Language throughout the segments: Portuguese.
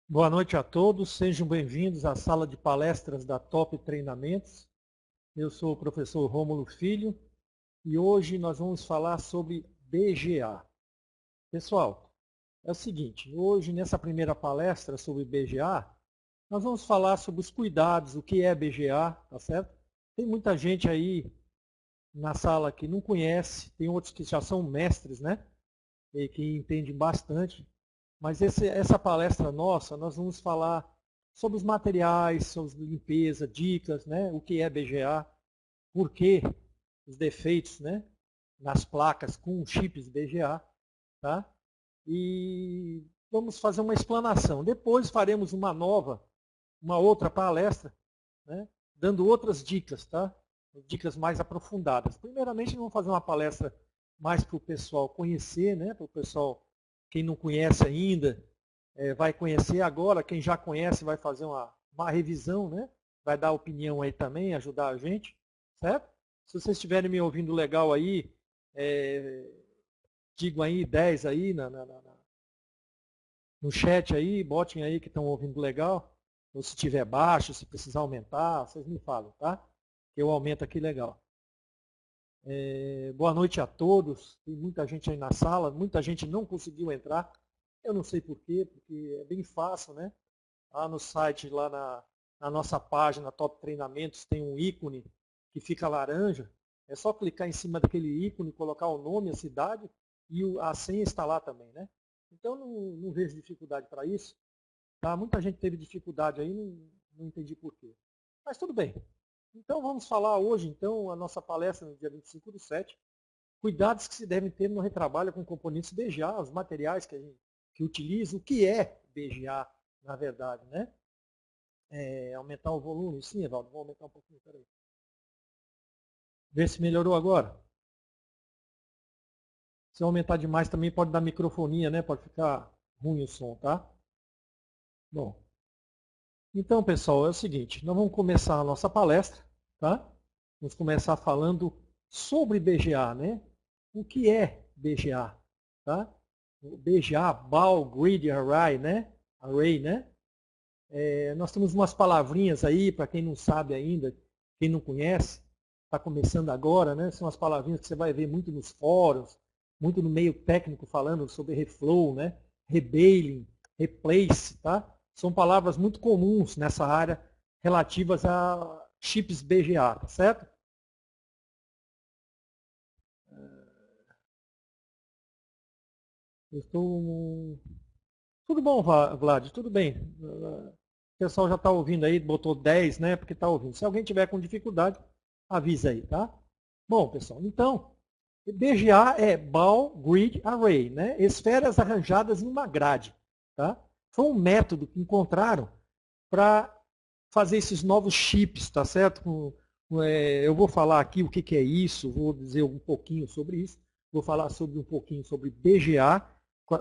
Boa noite a todos, sejam bem-vindos à sala de palestras da Top Treinamentos. Eu sou o professor Rômulo Filho e hoje nós vamos falar sobre BGA. Pessoal, é o seguinte, hoje nessa primeira palestra sobre BGA, nós vamos falar sobre os cuidados, o que é BGA, tá certo? Tem muita gente aí na sala que não conhece, tem outros que já são mestres, né? E que entendem bastante. Mas essa palestra nossa, nós vamos falar sobre os materiais, sobre limpeza, dicas, né? O que é BGA, por que os defeitos, né? Nas placas com chips BGA, tá? E vamos fazer uma explanação. Depois faremos uma outra palestra, né? Dando outras dicas, tá? Dicas mais aprofundadas. Primeiramente, vamos fazer uma palestra mais para o pessoal conhecer, né? Para o pessoal, quem não conhece ainda, vai conhecer agora, quem já conhece vai fazer uma revisão, né? Vai dar opinião aí também, ajudar a gente, certo? Se vocês estiverem me ouvindo legal aí, é, digam aí 10 aí no chat aí, botem aí que estão ouvindo legal. Ou se tiver baixo, se precisar aumentar, vocês me falam, tá? Eu aumento aqui legal. Boa noite a todos. Tem muita gente aí na sala, muita gente não conseguiu entrar. Eu não sei por quê, porque é bem fácil, né? Lá no site, lá na nossa página Top Treinamentos, tem um ícone que fica laranja. É só clicar em cima daquele ícone, colocar o nome, a cidade e a senha está lá também, né? Então não vejo dificuldade para isso. Tá? Muita gente teve dificuldade aí, não entendi por quê. Mas tudo bem. Então vamos falar hoje, então, a nossa palestra no dia 25/7, cuidados que se devem ter no retrabalho com componentes BGA, os materiais que a gente que utiliza, o que é BGA, na verdade, né? Aumentar o volume, sim, Evaldo, vou aumentar um pouquinho, peraí. Vê se melhorou agora. Se aumentar demais também pode dar microfonia, né? Pode ficar ruim o som, tá? Bom, então, pessoal, é o seguinte, nós vamos começar a nossa palestra, tá? Vamos começar falando sobre BGA, né? O que é BGA, tá? O BGA, Ball Grid Array, né? Array, né? Nós temos umas palavrinhas aí, para quem não sabe ainda, quem não conhece, está começando agora, né? São as palavrinhas que você vai ver muito nos fóruns, muito no meio técnico falando sobre reflow, né? Rebaling, replace, tá? São palavras muito comuns nessa área relativas a chips BGA, tá certo? Eu estou... Tudo bom, Vlad? Tudo bem. O pessoal já está ouvindo aí, botou 10, né? Porque está ouvindo. Se alguém tiver com dificuldade, avisa aí, tá? Bom, pessoal, então, BGA é Ball Grid Array, né? Esferas arranjadas em uma grade, tá? Foi um método que encontraram para fazer esses novos chips, tá certo? Eu vou falar aqui o que é isso, vou dizer um pouquinho sobre isso, vou falar sobre um pouquinho sobre BGA,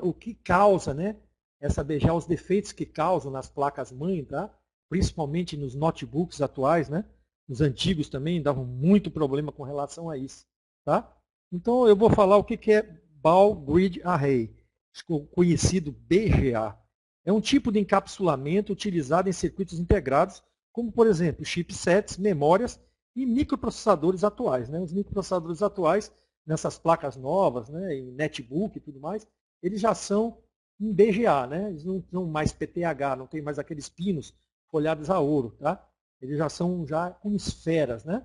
o que causa, né? Essa BGA, os defeitos que causam nas placas-mãe, tá? Principalmente nos notebooks atuais, né? Os antigos também davam muito problema com relação a isso, tá? Então eu vou falar o que é Ball Grid Array, conhecido BGA. É um tipo de encapsulamento utilizado em circuitos integrados, como, por exemplo, chipsets, memórias e microprocessadores atuais. Né? Os microprocessadores atuais, nessas placas novas, né, em netbook e tudo mais, eles já são em BGA, né? Eles não são mais PTH, não tem mais aqueles pinos folhados a ouro. Tá? Eles já são com esferas. Né?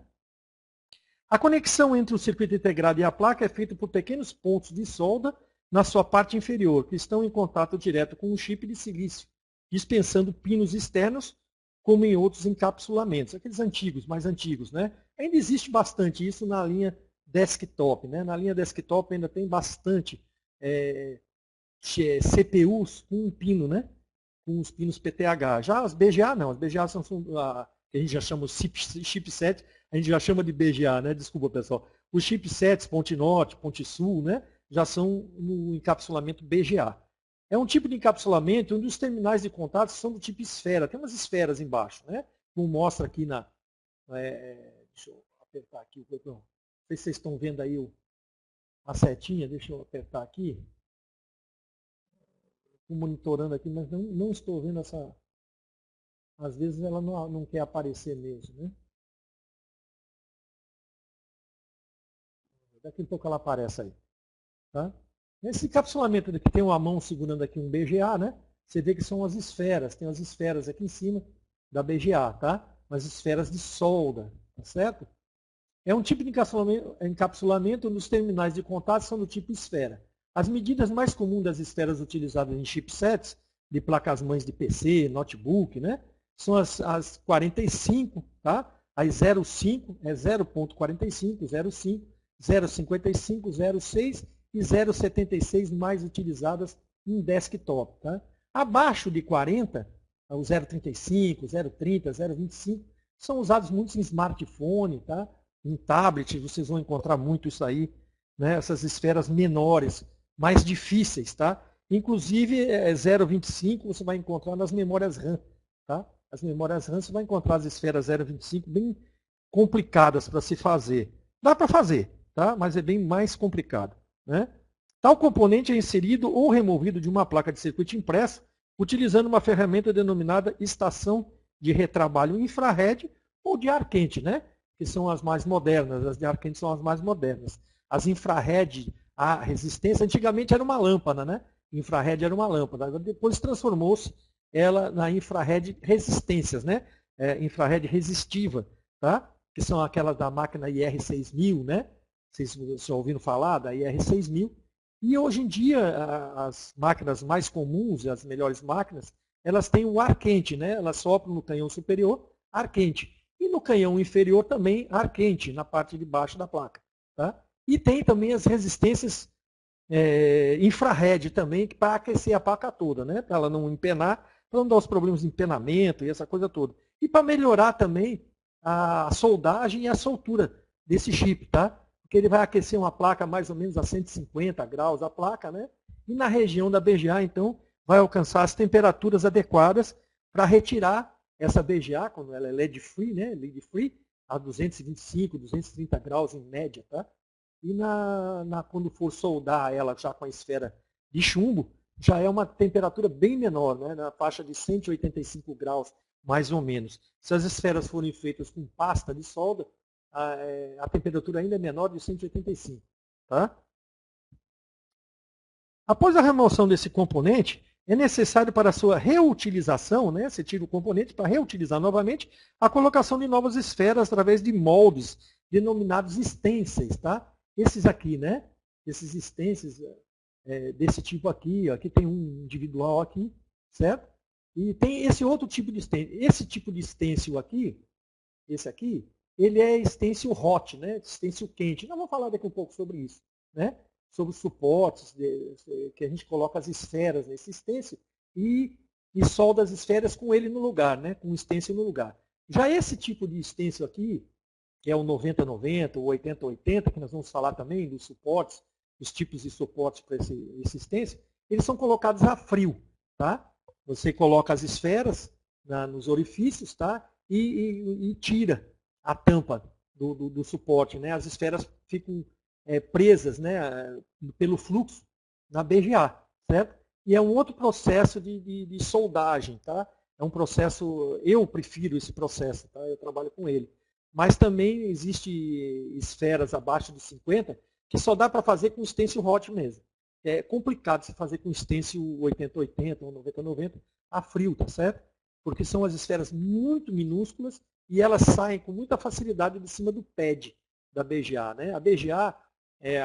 A conexão entre o circuito integrado e a placa é feita por pequenos pontos de solda na sua parte inferior, que estão em contato direto com o chip de silício, dispensando pinos externos, como em outros encapsulamentos, aqueles antigos, mais antigos. Né? Ainda existe bastante isso na linha desktop. Né? Na linha desktop ainda tem bastante CPUs com um pino, né? Com os pinos PTH. Já as BGA não, as BGA são que a gente já chama de chipset, a gente já chama de BGA, né? Desculpa, pessoal. Os chipsets Ponte Norte, Ponte Sul, né? Já são no encapsulamento BGA. É um tipo de encapsulamento onde os terminais de contato são do tipo esfera. Tem umas esferas embaixo, né? Como mostra aqui deixa eu apertar aqui o botão. Não sei se vocês estão vendo aí a setinha, deixa eu apertar aqui. Estou monitorando aqui, mas não estou vendo essa... Às vezes ela não quer aparecer mesmo, né? Daqui a pouco ela aparece aí. Tá? Esse encapsulamento aqui tem uma mão segurando aqui um BGA, né? Você vê que são as esferas, tem as esferas aqui em cima da BGA, tá? As esferas de solda, tá certo? É um tipo de encapsulamento onde os terminais de contato são do tipo esfera. As medidas mais comuns das esferas utilizadas em chipsets, de placas-mães de PC, notebook, né? São as 45, tá? As 0,5 é 0,45, 0,5, 0,55, 0,6 e 0,76 mais utilizadas em desktop. Tá? Abaixo de 40, o 0,35, 0,30, 0,25, são usados muito em smartphone, tá? Em tablet, vocês vão encontrar muito isso aí, né? Essas esferas menores, mais difíceis. Tá? Inclusive, 0,25 você vai encontrar nas memórias RAM. Tá? As memórias RAM você vai encontrar as esferas 0,25 bem complicadas para se fazer. Dá para fazer, tá? Mas é bem mais complicado. Né? Tal componente é inserido ou removido de uma placa de circuito impresso utilizando uma ferramenta denominada estação de retrabalho infrared ou de ar quente, né? Que são as mais modernas. As de ar quente são as mais modernas. As infrared, a resistência, antigamente era uma lâmpada, né? Infrared era uma lâmpada. Depois transformou-se ela na infrared resistências, né? Infrared resistiva, tá? Que são aquelas da máquina IR6000, né? Vocês já ouviram falar da IR6000. E hoje em dia, as máquinas mais comuns, as melhores máquinas, elas têm o ar quente, né? Elas sopram no canhão superior, ar quente. E no canhão inferior também, ar quente, na parte de baixo da placa. Tá? E tem também as resistências infrared também, para aquecer a placa toda, né? Para ela não empenar, para não dar os problemas de empenamento e essa coisa toda. E para melhorar também a soldagem e a soltura desse chip, tá? Porque ele vai aquecer uma placa mais ou menos a 150 graus a placa, né? E na região da BGA, então, vai alcançar as temperaturas adequadas para retirar essa BGA, quando ela é LED free, né? LED free, a 225, 230 graus em média, tá? E quando for soldar ela já com a esfera de chumbo, já é uma temperatura bem menor, né? Na faixa de 185 graus, mais ou menos. Se as esferas forem feitas com pasta de solda, a temperatura ainda é menor de 185. Tá? Após a remoção desse componente, é necessário para a sua reutilização, né? Você tira o componente para reutilizar novamente, a colocação de novas esferas através de moldes denominados stencils. Tá? Esses aqui, né? Esses stencils desse tipo aqui, aqui tem um individual aqui, certo? E tem esse outro tipo de stencil. Esse tipo de stencil aqui, esse aqui, ele é stencil hot, né? Stencil quente. Nós vamos falar daqui um pouco sobre isso, né? Sobre os suportes que a gente coloca as esferas nesse stencil e solda as esferas com ele no lugar, né? Com o stencil no lugar. Já esse tipo de stencil aqui, que é o 90-90, o 80-80, que nós vamos falar também dos suportes, os tipos de suportes para esse stencil, eles são colocados a frio, tá? Você coloca as esferas nos orifícios, tá? E tira a tampa do suporte, né? As esferas ficam presas, né? Pelo fluxo na BGA, certo? E é um outro processo de soldagem, tá? É um processo, eu prefiro esse processo, tá? Eu trabalho com ele. Mas também existe esferas abaixo de 50 que só dá para fazer com stencil hot mesmo. É complicado se fazer com stencil 80-80 ou 90-90 a frio, tá certo? Porque são as esferas muito minúsculas e elas saem com muita facilidade de cima do pad da BGA. Né? A BGA,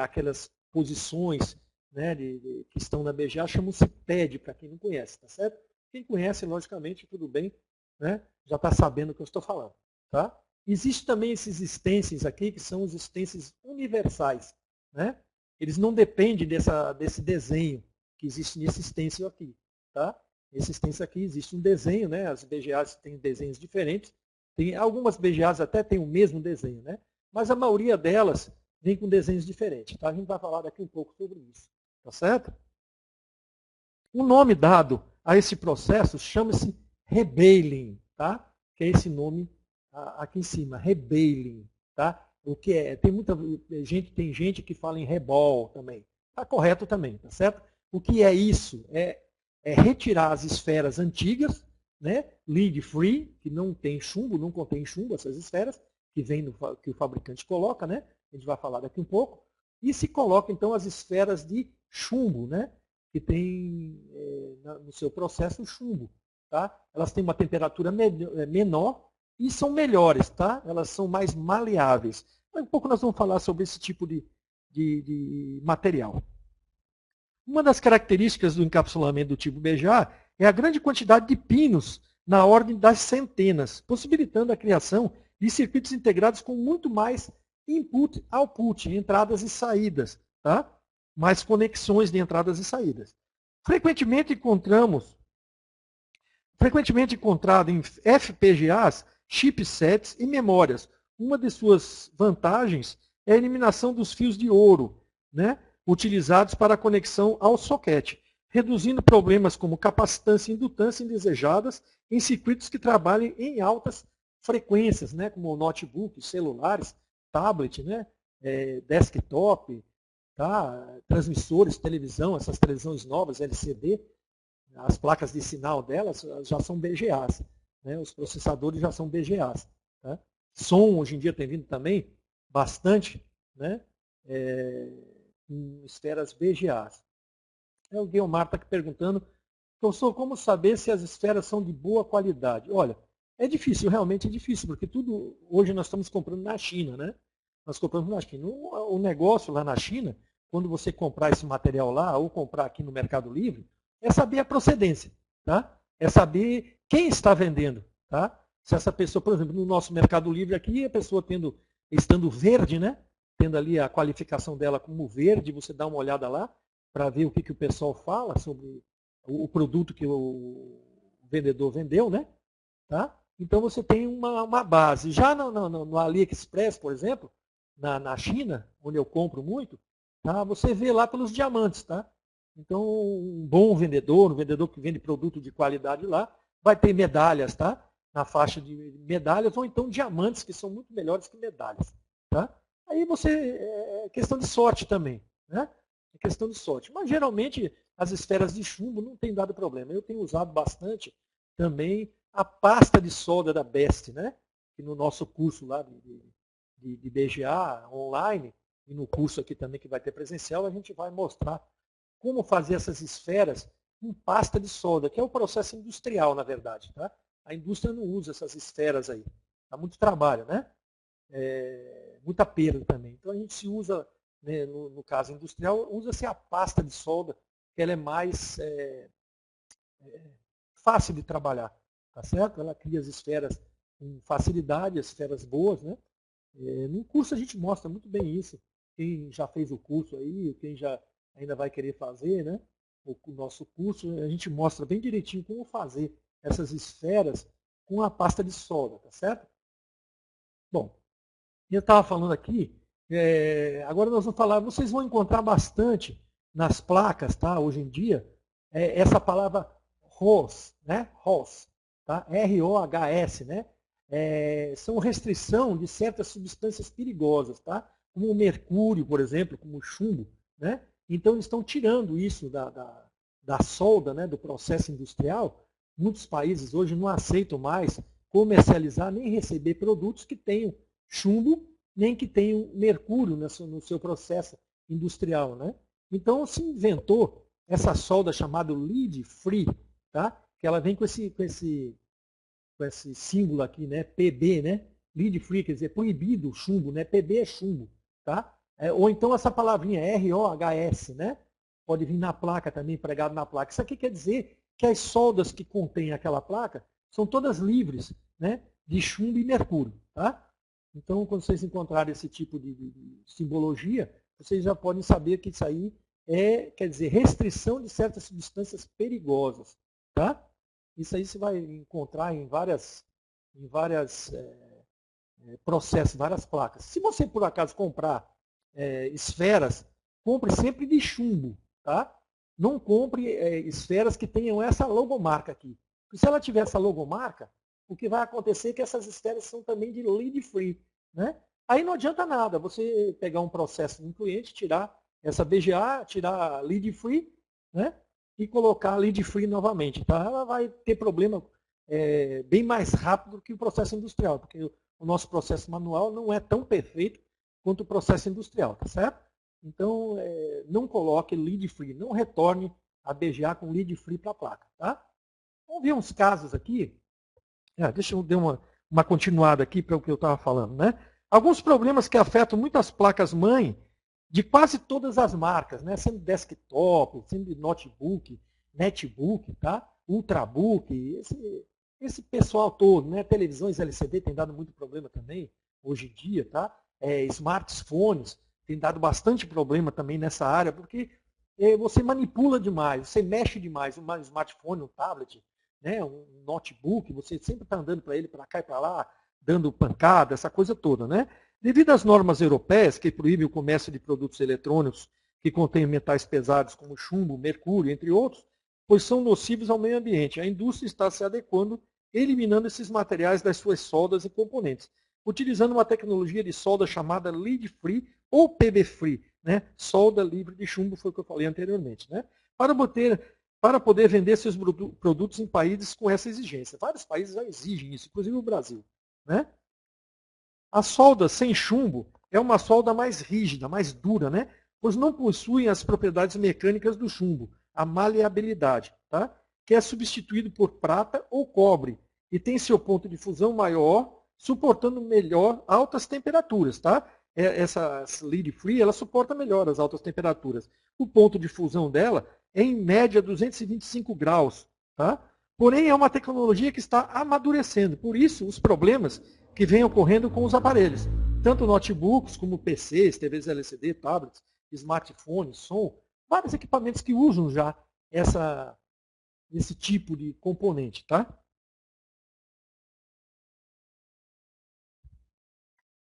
aquelas posições, né, que estão na BGA, chamam-se pad, para quem não conhece, tá certo? Quem conhece, logicamente, tudo bem, né? Já está sabendo o que eu estou falando. Tá? Existem também esses stencils aqui, que são os stencils universais. Né? Eles não dependem desse desenho que existe nesse stencil aqui. Tá? Nesse stencil aqui existe um desenho, né? As BGAs têm desenhos diferentes. Algumas BGAs até têm o mesmo desenho, né? Mas a maioria delas vem com desenhos diferentes. Tá? A gente vai falar daqui um pouco sobre isso. Tá certo? O nome dado a esse processo chama-se rebaling, tá? Que é esse nome aqui em cima, rebaling, tá? O que é? Tem gente que fala em rebol também. Tá correto também, tá certo? O que é isso? é retirar as esferas antigas, né, lead free, que não tem chumbo, não contém chumbo, essas esferas, que o fabricante coloca, né? A gente vai falar daqui um pouco. E se coloca, então, as esferas de chumbo, né? Que tem no seu processo o chumbo. Tá? Elas têm uma temperatura menor e são melhores, tá? Elas são mais maleáveis. Daqui a pouco nós vamos falar sobre esse tipo de material. Uma das características do encapsulamento do tipo BGA é a grande quantidade de pinos na ordem das centenas, possibilitando a criação de circuitos integrados com muito mais input-output, entradas e saídas, tá? Mais conexões de entradas e saídas. Frequentemente encontrado em FPGAs, chipsets e memórias. Uma de suas vantagens é a eliminação dos fios de ouro, né, utilizados para a conexão ao soquete, reduzindo problemas como capacitância e indutância indesejadas em circuitos que trabalhem em altas frequências, né, como notebooks, celulares, tablet, né, desktop, tá, transmissores, televisão, essas televisões novas, LCD, as placas de sinal delas já são BGAs, né, os processadores já são BGAs. Tá? Som, hoje em dia, tem vindo também bastante, né, em esferas BGAs. O Guilmar está aqui perguntando, professor, como saber se as esferas são de boa qualidade? Olha, é difícil, realmente é difícil, porque tudo, hoje nós estamos comprando na China, né? Nós compramos na China. O negócio lá na China, quando você comprar esse material lá, ou comprar aqui no Mercado Livre, é saber a procedência, tá? É saber quem está vendendo, tá? Se essa pessoa, por exemplo, no nosso Mercado Livre aqui, a pessoa estando verde, né? Tendo ali a qualificação dela como verde, você dá uma olhada lá para ver o que o pessoal fala sobre o produto que o vendedor vendeu, né? Tá? Então você tem uma base. Já no AliExpress, por exemplo, na China, onde eu compro muito, tá? Você vê lá pelos diamantes. Tá? Então, um bom vendedor, um vendedor que vende produto de qualidade lá, vai ter medalhas, tá? Na faixa de medalhas, ou então diamantes, que são muito melhores que medalhas. Tá? Aí é questão de sorte também. Né? É questão de sorte. Mas geralmente as esferas de chumbo não tem dado problema. Eu tenho usado bastante também a pasta de solda da Best, né? Que no nosso curso lá de BGA online, e no curso aqui também que vai ter presencial, a gente vai mostrar como fazer essas esferas com pasta de solda, que é o processo industrial, na verdade. Tá? A indústria não usa essas esferas aí. Dá muito trabalho, né? Muita perda também. Então a gente se usa, né, no caso industrial, usa-se a pasta de solda, que ela é mais fácil de trabalhar, tá certo? Ela cria as esferas com facilidade, as esferas boas, né? No curso a gente mostra muito bem isso. Quem já fez o curso aí, quem já ainda vai querer fazer, né? O nosso curso, a gente mostra bem direitinho como fazer essas esferas com a pasta de solda, tá certo? Bom, eu estava falando aqui, agora nós vamos falar, vocês vão encontrar bastante nas placas, tá? Hoje em dia, essa palavra ROHS, né? ROHS, tá? ROHS, né? São restrição de certas substâncias perigosas, tá? Como o mercúrio, por exemplo, como o chumbo, né? Então eles estão tirando isso da solda, né? Do processo industrial. Muitos países hoje não aceitam mais comercializar nem receber produtos que tenham chumbo, nem que tenham mercúrio no seu processo industrial. Né? Então se inventou essa solda chamada lead free, tá? Que ela vem com esse símbolo aqui, né? PB, né? Lead free, quer dizer, proibido chumbo, né? PB é chumbo. Tá? Ou então essa palavrinha ROHS, né? Pode vir na placa também, pregado na placa. Isso aqui quer dizer que as soldas que contêm aquela placa são todas livres, né, de chumbo e mercúrio. Tá? Então, quando vocês encontrarem esse tipo de simbologia, vocês já podem saber que isso aí quer dizer, restrição de certas substâncias perigosas. Tá? Isso aí você vai encontrar em várias processos, várias placas. Se você, por acaso, comprar esferas, compre sempre de chumbo. Tá? Não compre esferas que tenham essa logomarca aqui. Porque se ela tiver essa logomarca, o que vai acontecer é que essas esferas são também de lead free. Né? Aí não adianta nada você pegar um processo de um cliente, tirar essa BGA, tirar lead free, né? e colocar lead free novamente. Tá? Ela vai ter problema bem mais rápido que o processo industrial, porque o nosso processo manual não é tão perfeito quanto o processo industrial, tá certo? Então, não coloque lead free, não retorne a BGA com lead free para a placa. Tá? Vamos ver uns casos aqui. Deixa eu dar uma continuada aqui para o que eu estava falando. Né? Alguns problemas que afetam muitas placas-mãe de quase todas as marcas, né? Sendo desktop, sendo notebook, netbook, tá? Ultrabook, esse pessoal todo, né? Televisões LCD tem dado muito problema também, hoje em dia, tá? Smartphones tem dado bastante problema também nessa área, porque você manipula demais, você mexe demais, um smartphone, um tablet, né? Um notebook, você sempre está andando para ele, para cá e para lá, dando pancada, essa coisa toda, né? Devido às normas europeias, que proíbem o comércio de produtos eletrônicos que contêm metais pesados como chumbo, mercúrio, entre outros, pois são nocivos ao meio ambiente. A indústria está se adequando, eliminando esses materiais das suas soldas e componentes, utilizando uma tecnologia de solda chamada lead free ou PB free, né? Solda livre de chumbo, foi o que eu falei anteriormente, né? Para poder vender seus produtos em países com essa exigência. Vários países já exigem isso, inclusive o Brasil, né? A solda sem chumbo é uma solda mais rígida, mais dura, né? Pois não possuem as propriedades mecânicas do chumbo, a maleabilidade, tá? Que é substituído por prata ou cobre e tem seu ponto de fusão maior, suportando melhor altas temperaturas, tá? Essa lead free, ela suporta melhor as altas temperaturas. O ponto de fusão dela é em média 225 graus, tá? Porém, é uma tecnologia que está amadurecendo. Por isso, os problemas que vem ocorrendo com os aparelhos. Tanto notebooks como PCs, TVs LCD, tablets, smartphones, som, vários equipamentos que usam já esse tipo de componente. Tá?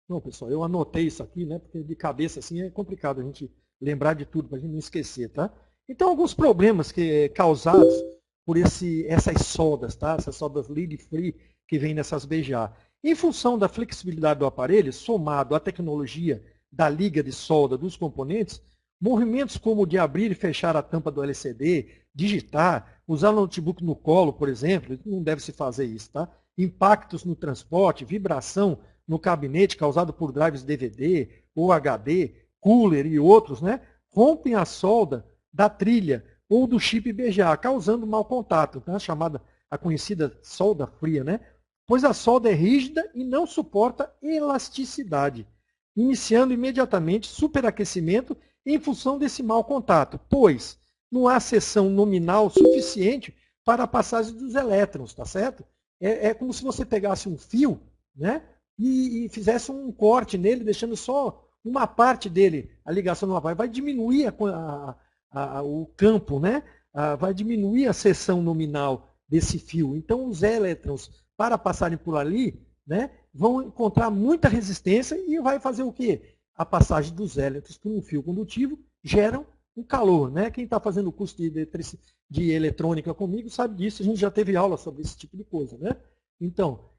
Bom, pessoal, eu anotei isso aqui, né, porque de cabeça assim é complicado a gente lembrar de tudo, para a gente não esquecer. Tá? Então, alguns problemas causados por essas soldas, tá? Essas soldas lead free que vêm nessas BGA. Em função da flexibilidade do aparelho, somado à tecnologia da liga de solda dos componentes, movimentos como o de abrir e fechar a tampa do LCD, digitar, usar o notebook no colo, por exemplo, não deve se fazer isso, tá? Impactos no transporte, vibração no gabinete causado por drives DVD ou HD, cooler e outros, né? Rompem a solda da trilha ou do chip BGA, causando mau contato, tá? A conhecida solda fria, né? Pois a solda é rígida e não suporta elasticidade, iniciando imediatamente superaquecimento em função desse mau contato, pois não há seção nominal suficiente para a passagem dos elétrons, tá certo? É como se você pegasse um fio, né, e fizesse um corte nele, deixando só uma parte dele, a ligação no aparelho. Vai diminuir o campo, né? Vai diminuir a seção nominal desse fio. Então, os elétrons, para passarem por ali, né, vão encontrar muita resistência e vai fazer o quê? A passagem dos elétrons por um fio condutivo geram um calor. Né? Quem está fazendo o curso de eletrônica comigo sabe disso, a gente já teve aula sobre esse tipo de coisa. Né? Então,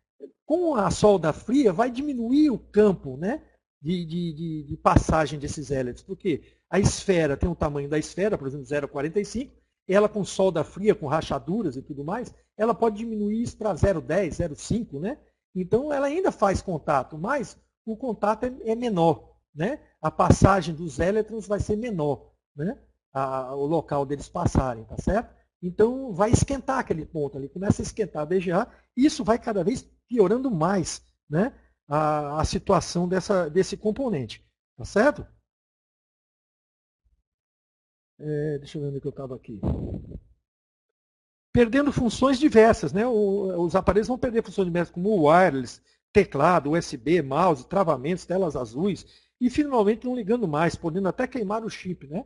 com a solda fria, vai diminuir o campo, né, de passagem desses elétrons, porque a esfera tem o tamanho da esfera, por exemplo, 0,45, ela com solda fria, com rachaduras e tudo mais, ela pode diminuir isso para 0,10, 0,5, né? Então, ela ainda faz contato, mas o contato é menor, né? A passagem dos elétrons vai ser menor, né? O local deles passarem, tá certo? Então, vai esquentar aquele ponto ali, começa a esquentar a BGA, e isso vai cada vez piorando mais, né, a situação desse componente. Tá certo? Deixa eu ver onde que eu estava aqui. Perdendo funções diversas. Né? Os aparelhos vão perder funções diversas, como o wireless, teclado, USB, mouse, travamentos, telas azuis, e finalmente não ligando mais, podendo até queimar o chip. Né?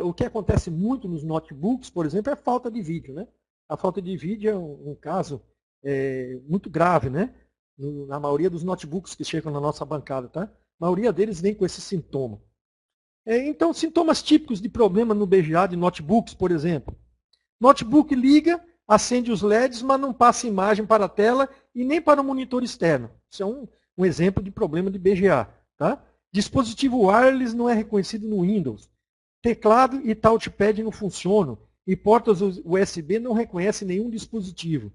O que acontece muito nos notebooks, por exemplo, é a falta de vídeo. Né? A falta de vídeo é um caso muito grave, né? Na maioria dos notebooks que chegam na nossa bancada. Tá? A maioria deles vem com esse sintoma. Então, sintomas típicos de problema no BGA de notebooks, por exemplo. Notebook liga, acende os LEDs, mas não passa imagem para a tela e nem para o monitor externo. Isso é um exemplo de problema de BGA. Tá? Dispositivo wireless não é reconhecido no Windows. Teclado e touchpad não funcionam. e portas USB não reconhecem nenhum dispositivo.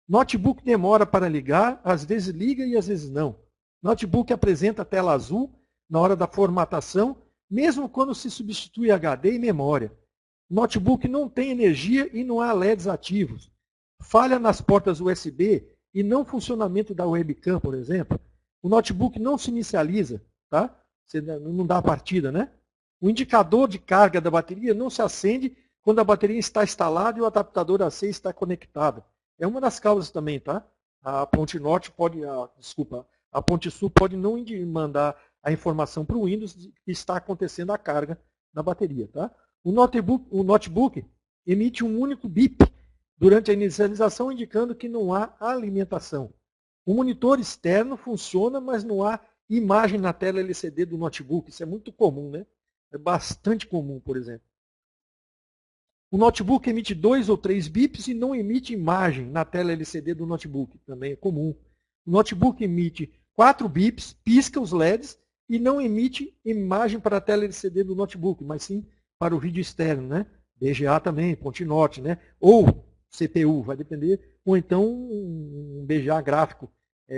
Notebook demora para ligar, às vezes liga e às vezes não. Notebook apresenta tela azul na hora da formatação, mesmo quando se substitui HD e memória. Notebook não tem energia e não há LEDs ativos. Falha nas portas USB e não funcionamento da webcam, por exemplo. O notebook não se inicializa, tá? Você não dá a partida, né? O indicador de carga da bateria não se acende quando a bateria está instalada e o adaptador AC está conectado. É uma das causas também, tá? A ponte norte pode, a ponte sul pode não mandar a informação para o Windows que está acontecendo a carga da bateria, tá? O notebook emite um único bip durante a inicialização, indicando que não há alimentação. O monitor externo funciona, mas não há imagem na tela LCD do notebook. Isso é muito comum, né? É bastante comum, por exemplo. O notebook emite 2 ou 3 bips e não emite imagem na tela LCD do notebook. Também é comum. O notebook emite 4 bips, pisca os LEDs e não emite imagem para a tela LCD do notebook, mas sim para o vídeo externo, né? BGA também, ponte norte, né? Ou CPU, vai depender, ou então um BGA gráfico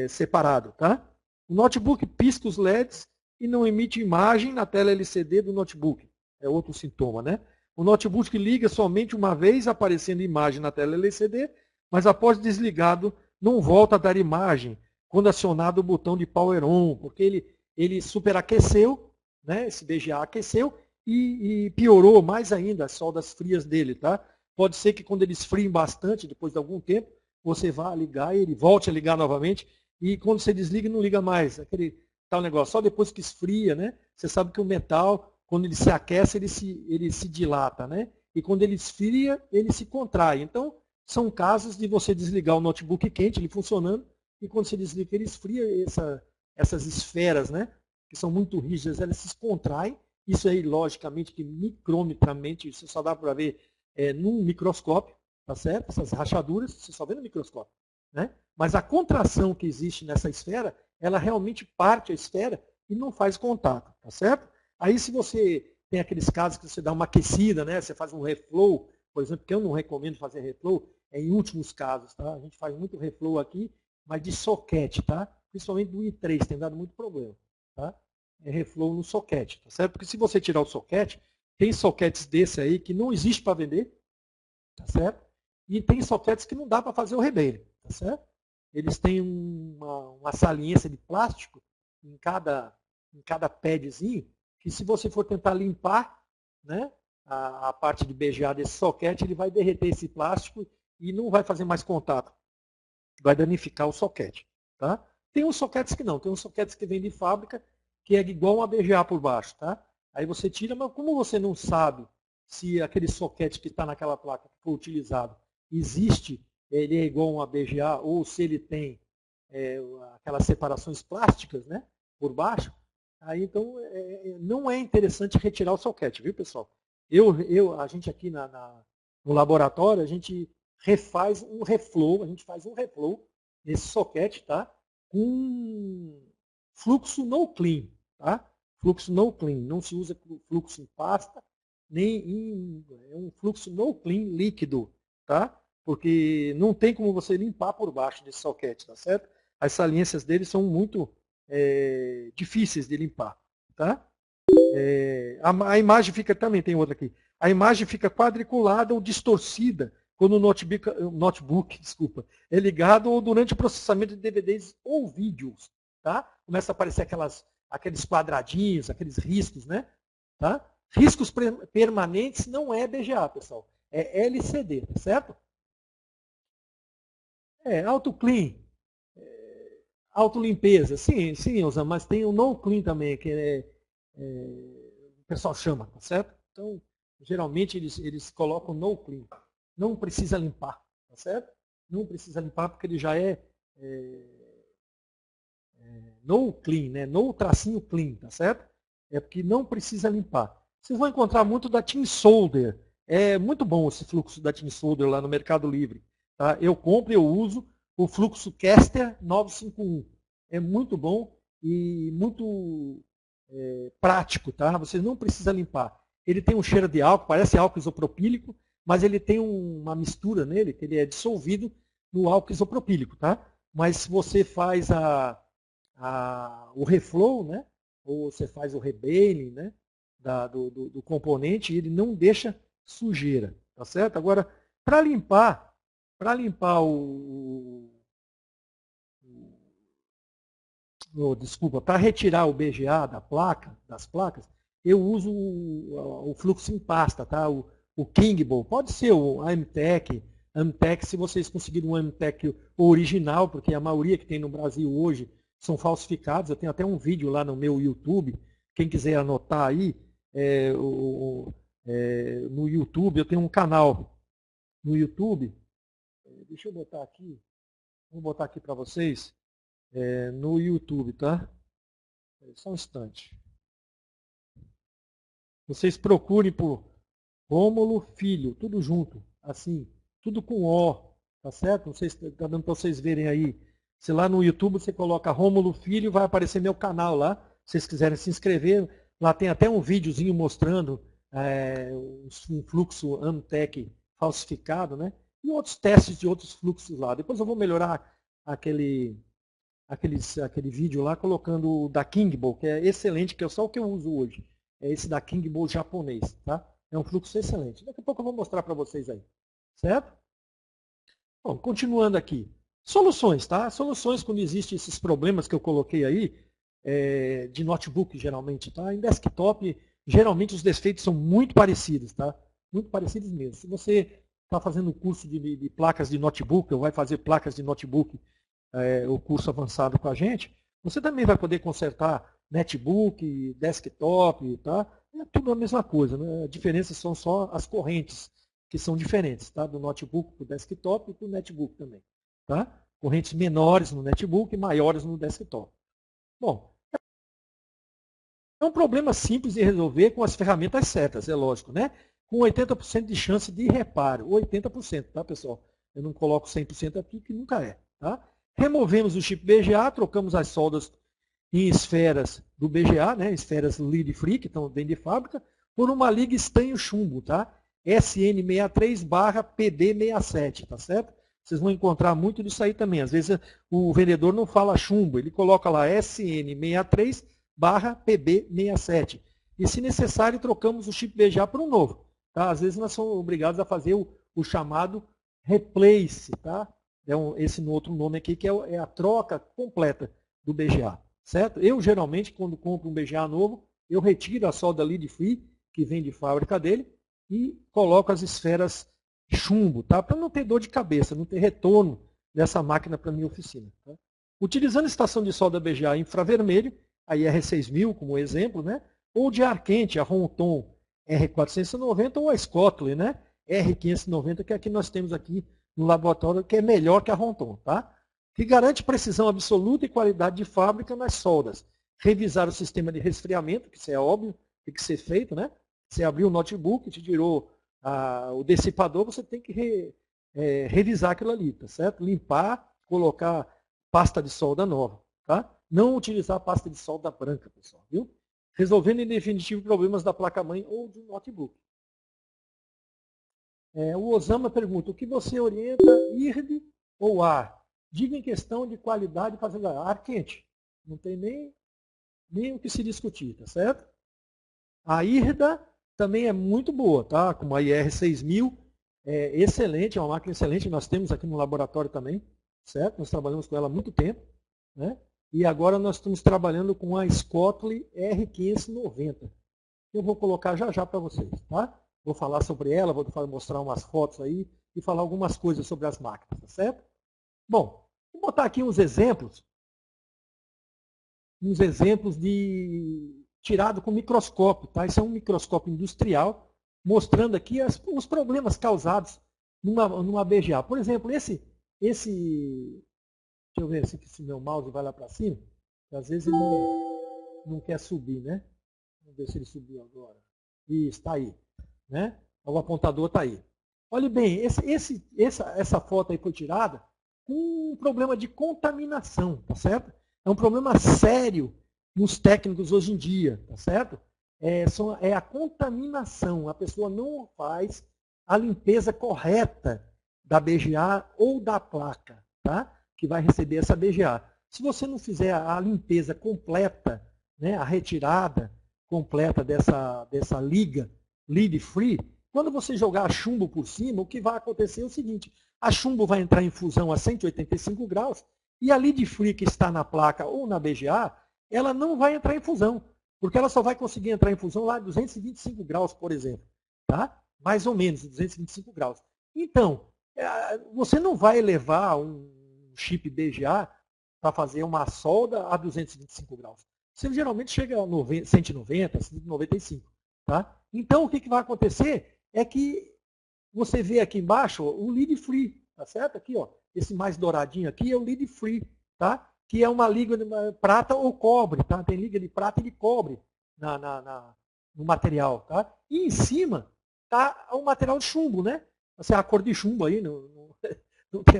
separado, tá? O notebook pisca os LEDs e não emite imagem na tela LCD do notebook. É outro sintoma, né? O notebook liga somente uma vez, aparecendo imagem na tela LCD, mas após desligado, não volta a dar imagem quando acionado o botão de Power On, porque ele superaqueceu, né? Esse BGA aqueceu e piorou mais ainda as soldas frias dele, tá? Pode ser que quando ele esfrie bastante, depois de algum tempo, você vá ligar e ele volte a ligar novamente, e quando você desliga, não liga mais. Aquele tal negócio, só depois que esfria, né? Você sabe que o metal, quando ele se aquece, ele se dilata, né? E quando ele esfria, ele se contrai. Então, são casos de você desligar o notebook quente, ele funcionando, e quando você desliga, ele esfria essas esferas, né? Que são muito rígidas, elas se contraem. Isso aí, logicamente, que micrometramente, isso só dá para ver num microscópio, tá certo? Essas rachaduras, você só vê no microscópio, né? Mas a contração que existe nessa esfera, ela realmente parte a esfera e não faz contato, tá certo? Aí se você tem aqueles casos que você dá uma aquecida, né? Você faz um reflow, por exemplo, que eu não recomendo fazer reflow, é em últimos casos, tá? A gente faz muito reflow aqui, mas de soquete, tá? Principalmente do i3, tem dado muito problema, tá? É reflow no soquete, tá certo? Porque se você tirar o soquete, tem soquetes desse aí que não existe para vender, tá certo? E tem soquetes que não dá para fazer o rebelde, tá certo? Eles têm uma saliência de plástico em cada padzinho, que se você for tentar limpar, né, a parte de BGA desse soquete, ele vai derreter esse plástico e não vai fazer mais contato. Vai danificar o soquete. Tá? Tem uns soquetes que não, tem uns soquetes que vêm de fábrica, que é igual uma BGA por baixo. Tá? Aí você tira, mas como você não sabe se aquele soquete que está naquela placa que foi utilizado existe, ele é igual uma BGA, ou se ele tem aquelas separações plásticas, né, por baixo, aí então não é interessante retirar o soquete, viu, pessoal? A gente aqui no laboratório, a gente refaz um reflow, a gente faz um reflow nesse soquete, tá? Com fluxo no clean, tá? Fluxo no clean, não se usa fluxo em pasta, é um fluxo no clean líquido, tá? Porque não tem como você limpar por baixo desse soquete, tá certo? As saliências dele são muito difíceis de limpar, tá? A imagem fica, também tem outra aqui, a imagem fica quadriculada ou distorcida quando o notebook é ligado ou durante o processamento de DVDs ou vídeos, tá? Começa a aparecer aqueles quadradinhos, aqueles riscos, né? Tá? Riscos permanentes não é BGA, pessoal, é LCD, tá certo? Auto clean, autolimpeza, sim, Elza, mas tem o no clean também, que o pessoal chama, tá certo? Então, geralmente eles colocam no clean. Não precisa limpar, tá certo? Não precisa limpar porque ele já no clean, né? No tracinho clean, tá certo? É porque não precisa limpar. Vocês vão encontrar muito da Team Solder. É muito bom esse fluxo da Team Solder lá no Mercado Livre. Tá? Eu compro e eu uso o fluxo Caster 951. É muito bom e muito prático, tá? Você não precisa limpar. Ele tem um cheiro de álcool, parece álcool isopropílico, mas ele tem uma mistura nele, que ele é dissolvido no álcool isopropílico, tá? Mas se você faz o reflow, né? Ou você faz o rebaling, né? Do componente, ele não deixa sujeira, tá certo? Agora, para limpar desculpa, para retirar o BGA das placas, eu uso o fluxo em pasta, tá? O Kingbowl, pode ser o Amtech, se vocês conseguirem um Amtech original, porque a maioria que tem no Brasil hoje são falsificados. Eu tenho até um vídeo lá no meu YouTube, quem quiser anotar aí, no YouTube, eu tenho um canal no YouTube, deixa eu botar aqui, vou botar aqui para vocês, no YouTube, tá? Só um instante. Vocês procurem por Rômulo Filho, tudo junto, assim, tudo com O, tá certo? Não sei se está dando para vocês verem aí. Se lá no YouTube você coloca Rômulo Filho, vai aparecer meu canal lá. Se vocês quiserem se inscrever, lá tem até um videozinho mostrando um fluxo Amtech falsificado, né? E outros testes de outros fluxos lá. Depois eu vou melhorar aquele vídeo lá colocando o da Kingbowl, que é excelente, que é só o que eu uso hoje. É esse da Kingbowl japonês, tá? É um fluxo excelente. Daqui a pouco eu vou mostrar para vocês aí. Certo? Bom, continuando aqui. Soluções, tá? Soluções quando existem esses problemas que eu coloquei aí, de notebook geralmente, tá? Em desktop, geralmente os defeitos são muito parecidos, tá? Muito parecidos mesmo. Se você está fazendo um curso de placas de notebook, ou vai fazer placas de notebook, o curso avançado com a gente, você também vai poder consertar netbook, desktop, tá? É tudo a mesma coisa, né? A diferença são só as correntes, que são diferentes, tá? Do notebook para o desktop e para o netbook também, tá? Correntes menores no netbook e maiores no desktop. Bom, é um problema simples de resolver com as ferramentas certas, é lógico, né? Com 80% de chance de reparo, 80%, tá, pessoal? Eu não coloco 100% aqui, que nunca é, tá? Removemos o chip BGA, trocamos as soldas em esferas do BGA, né, esferas lead free, que estão dentro de fábrica, por uma liga estanho chumbo, tá? SN63/PD67, tá certo? Vocês vão encontrar muito disso aí também. Às vezes o vendedor não fala chumbo, ele coloca lá SN63/PB67. E se necessário, trocamos o chip BGA por um novo. Tá? Às vezes nós somos obrigados a fazer o chamado replace, tá? Esse outro nome aqui, que é a troca completa do BGA. Certo? Eu, geralmente, quando compro um BGA novo, eu retiro a solda lead free, que vem de fábrica dele, e coloco as esferas chumbo, tá? Para não ter dor de cabeça, não ter retorno dessa máquina para a minha oficina. Tá? Utilizando a estação de solda BGA infravermelho, a IR6000 como exemplo, né? Ou de ar quente, a Ronton R490 ou a Scotland, né? R590, que aqui nós temos aqui no laboratório, que é melhor que a Ronton, tá? Que garante precisão absoluta e qualidade de fábrica nas soldas. Revisar o sistema de resfriamento, que isso é óbvio, tem que ser feito, né? Você abriu o notebook, te tirou o dissipador, você tem que revisar aquilo ali, tá certo? Limpar, colocar pasta de solda nova, tá? Não utilizar pasta de solda branca, pessoal, viu? Resolvendo em definitivo problemas da placa-mãe ou do notebook. O Osama pergunta, o que você orienta, IRD ou ar? Diga em questão de qualidade fazendo ar quente. Não tem nem o que se discutir, tá certo? A IRDA também é muito boa, tá? Como a IR6000, é excelente, é uma máquina excelente, nós temos aqui no laboratório também, certo? Nós trabalhamos com ela há muito tempo, né? E agora nós estamos trabalhando com a Scotland R590. Eu vou colocar já para vocês, tá? Vou falar sobre ela, vou mostrar umas fotos aí e falar algumas coisas sobre as máquinas, tá certo? Bom, vou botar aqui uns exemplos tirado com microscópio, tá? Isso é um microscópio industrial, mostrando aqui os problemas causados numa BGA. Por exemplo, deixa eu ver se meu mouse vai lá para cima, às vezes ele não quer subir, né? Vamos ver se ele subiu agora. Isso, está aí. Né? O apontador está aí. Olhe bem, essa foto aí foi tirada com um problema de contaminação, tá certo? É um problema sério nos técnicos hoje em dia, tá certo? É a contaminação. A pessoa não faz a limpeza correta da BGA ou da placa, tá? Que vai receber essa BGA. Se você não fizer a limpeza completa, né, a retirada completa dessa liga lead free, quando você jogar chumbo por cima, o que vai acontecer é o seguinte, a chumbo vai entrar em fusão a 185 graus e a lead free que está na placa ou na BGA, ela não vai entrar em fusão, porque ela só vai conseguir entrar em fusão lá a 225 graus, por exemplo. Tá? Mais ou menos, 225 graus. Então, você não vai levar um chip BGA para fazer uma solda a 225 graus. Você geralmente chega a 190, 195. Tá? Então, o que vai acontecer é que você vê aqui embaixo o lead free, tá certo? Aqui, ó, esse mais douradinho aqui é o lead free, tá? Que é uma liga de prata ou cobre, tá? Tem liga de prata e de cobre no material, tá? E em cima tá o material de chumbo, né? Assim, a cor de chumbo aí, no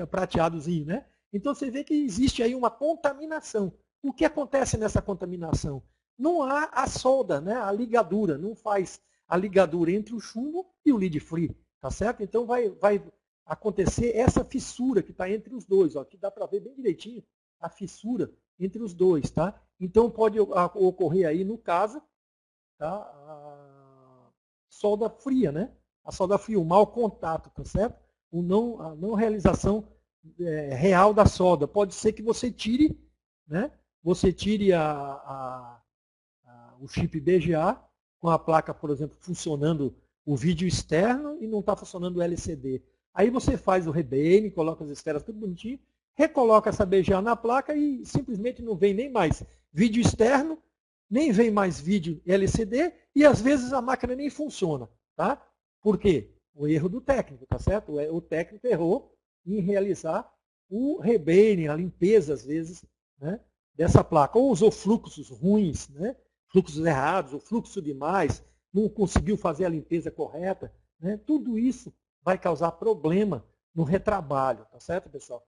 prateadozinho, né? Então você vê que existe aí uma contaminação. O que acontece nessa contaminação? Não há a solda, né? A ligadura, não faz a ligadura entre o chumbo e o lead free, tá certo? Então vai acontecer essa fissura que está entre os dois, ó, que dá para ver bem direitinho a fissura entre os dois, tá? Então pode ocorrer aí, no caso, tá? A solda fria, né? A solda fria, o mau contato, tá certo? A não realização real da solda. Pode ser que você tire, né? Você tire o chip BGA com a placa, por exemplo, funcionando o vídeo externo e não está funcionando o LCD. Aí você faz o rebene, coloca as esferas tudo bonitinho, recoloca essa BGA na placa e simplesmente não vem nem mais vídeo externo, nem vem mais vídeo LCD e às vezes a máquina nem funciona. Tá? Por quê? O erro do técnico, tá certo? O técnico errou em realizar o rebene, a limpeza, às vezes, né, dessa placa. Ou usou fluxos ruins, né, fluxos errados, ou fluxo demais, não conseguiu fazer a limpeza correta. Né? Tudo isso vai causar problema no retrabalho, tá certo, pessoal?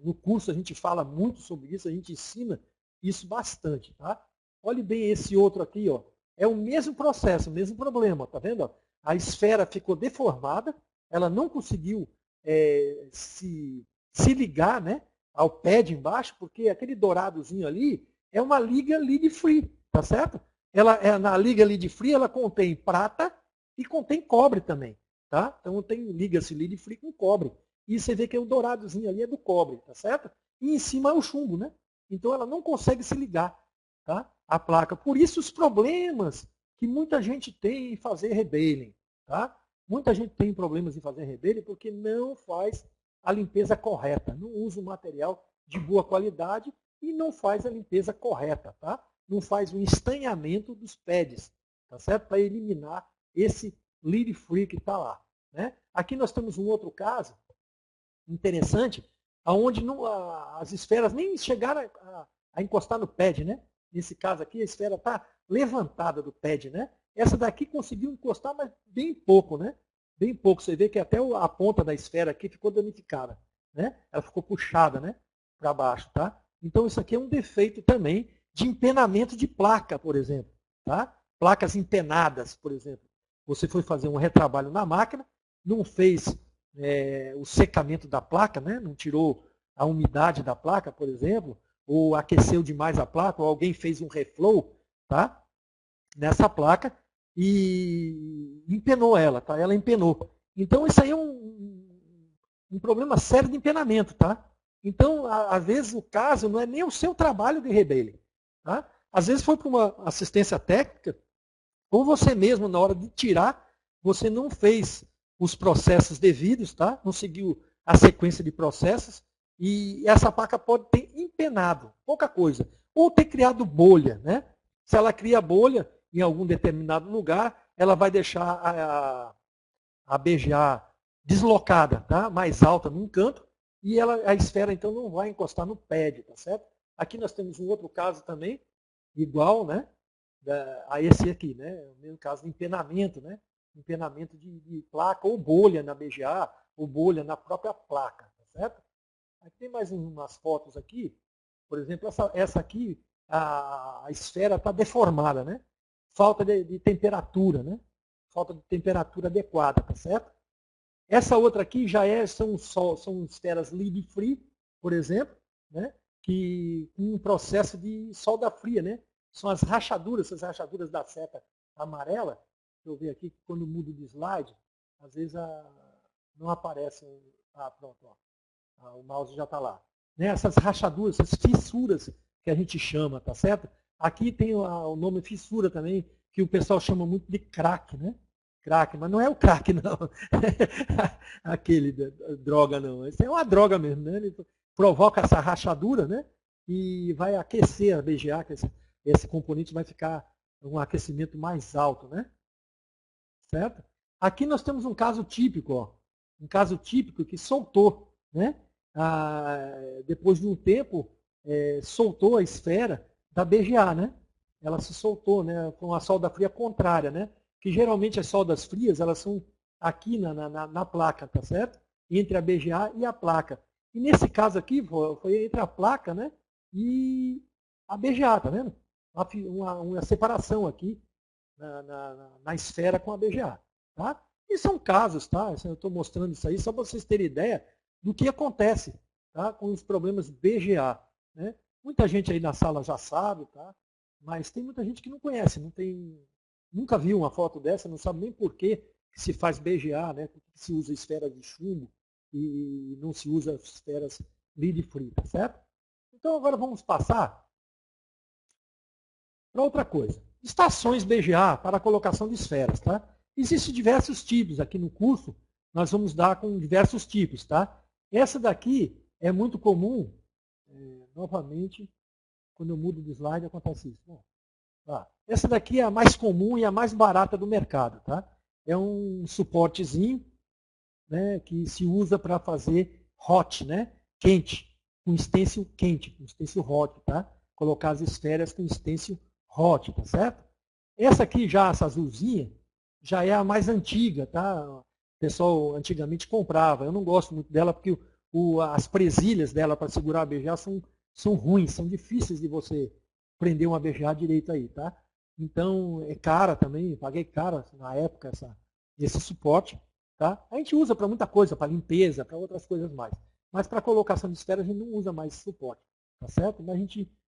No curso a gente fala muito sobre isso, a gente ensina isso bastante, tá? Olhe bem esse outro aqui, ó. É o mesmo processo, o mesmo problema, tá vendo? A esfera ficou deformada, ela não conseguiu se ligar, né, ao pad embaixo, porque aquele douradozinho ali é uma liga lead free, tá certo? Na liga lead free ela contém prata e contém cobre também. Tá? Então tem liga-se lead free com cobre. E você vê que o douradozinho ali é do cobre, tá certo? E em cima é o chumbo, né? Então ela não consegue se ligar, tá? A placa. Por isso os problemas que muita gente tem em fazer rebelling, tá? Muita gente tem problemas em fazer rebelling porque não faz a limpeza correta, não usa o material de boa qualidade e não faz a limpeza correta, tá? Não faz o estanhamento dos pads, tá certo? Para eliminar esse lead free que está lá. Né? Aqui nós temos um outro caso interessante, onde as esferas nem chegaram a encostar no pad. Né? Nesse caso aqui, a esfera está levantada do pad. Né? Essa daqui conseguiu encostar, mas bem pouco. Né? Bem pouco. Você vê que até a ponta da esfera aqui ficou danificada. Né? Ela ficou puxada, né, para baixo. Tá? Então isso aqui é um defeito também de empenamento de placa, por exemplo. Tá? Placas empenadas, por exemplo. Você foi fazer um retrabalho na máquina, não fez o secamento da placa, né? Não tirou a umidade da placa, por exemplo, ou aqueceu demais a placa, ou alguém fez um reflow, tá? Nessa placa e empenou ela, tá? Ela empenou. Então isso aí é um problema sério de empenamento, tá? Então, às vezes o caso não é nem o seu trabalho de rebelling, tá? Às vezes foi para uma assistência técnica, ou você mesmo, na hora de tirar, você não fez os processos devidos, tá? Não seguiu a sequência de processos, e essa placa pode ter empenado, pouca coisa. Ou ter criado bolha, né? Se ela cria bolha em algum determinado lugar, ela vai deixar a BGA deslocada, tá? Mais alta num canto, e a esfera então não vai encostar no pad, tá certo? Aqui nós temos um outro caso também, igual, né? A esse aqui, né? O mesmo caso de empenamento, né? Empenamento de placa ou bolha na BGA, ou bolha na própria placa, tá certo? Aqui tem mais umas fotos aqui, por exemplo, essa aqui, a esfera está deformada, né? Falta de temperatura, né? falta de temperatura adequada, tá certo? Essa outra aqui já são esferas lead-free, por exemplo, né? Que com um processo de solda fria, né? São as rachaduras, essas rachaduras da seta amarela. Deixa eu ver aqui, quando mudo de slide, às vezes não aparece. Ah, pronto, ó. O mouse já está lá. Né? Essas rachaduras, essas fissuras que a gente chama, tá certo? Aqui tem o nome fissura também, que o pessoal chama muito de crack, né? Crack, mas não é o crack, não. Aquele droga, não. Isso é uma droga mesmo, né? Ele provoca essa rachadura, né? E vai aquecer a BGA, que esse componente vai ficar um aquecimento mais alto, né? Certo? Aqui nós temos um caso típico, ó. Um caso típico que soltou, né? Depois de um tempo, soltou a esfera da BGA, né? Ela se soltou, né? Foi uma solda fria contrária, né? Que geralmente as soldas frias, elas são aqui na placa, tá certo? Entre a BGA e a placa. E nesse caso aqui, foi entre a placa, né? E a BGA, tá vendo? Uma separação aqui na esfera com a BGA. Tá? E são casos, tá? Eu estou mostrando isso aí só para vocês terem ideia do que acontece, tá? Com os problemas BGA. Né? Muita gente aí na sala já sabe, tá? Mas tem muita gente que não conhece, nunca viu uma foto dessa, não sabe nem por que se faz BGA, né? Por que se usa esferas de chumbo e não se usa esferas lead-free, tá certo? Então agora vamos passar para outra coisa. Estações BGA para a colocação de esferas, tá? Existem diversos tipos aqui no curso, nós vamos dar com diversos tipos, tá? Essa daqui é muito comum, novamente, quando eu mudo de slide acontece isso. Bom, tá. Essa daqui é a mais comum e a mais barata do mercado, tá? É um suportezinho, né, que se usa para fazer hot, né? Quente, com stencil quente, com stencil hot, tá? Colocar as esferas com stencil hot, tá certo? Essa aqui já, essa azulzinha, já é a mais antiga, tá? O pessoal antigamente comprava. Eu não gosto muito dela porque as presilhas dela para segurar a BGA são ruins, são difíceis de você prender uma BGA direito aí, tá? Então, é cara também, paguei caro na época esse suporte. Tá? A gente usa para muita coisa, para limpeza, para outras coisas mais. Mas para colocação de esferas a gente não usa mais esse suporte. Tá certo? Mas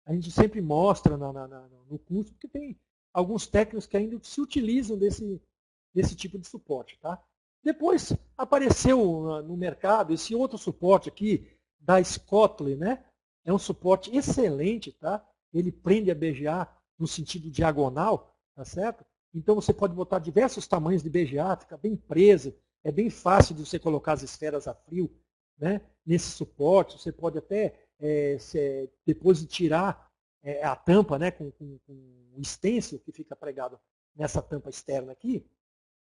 a gente sempre mostra no curso, porque tem alguns técnicos que ainda se utilizam desse tipo de suporte. Tá? Depois apareceu no mercado esse outro suporte aqui, da Scottley, né? É um suporte excelente, tá? Ele prende a BGA no sentido diagonal, tá certo? Então você pode botar diversos tamanhos de BGA, fica bem preso, é bem fácil de você colocar as esferas a frio, né? Nesse suporte. Você pode até, depois de tirar a tampa, né? com o stencil que fica pregado nessa tampa externa aqui,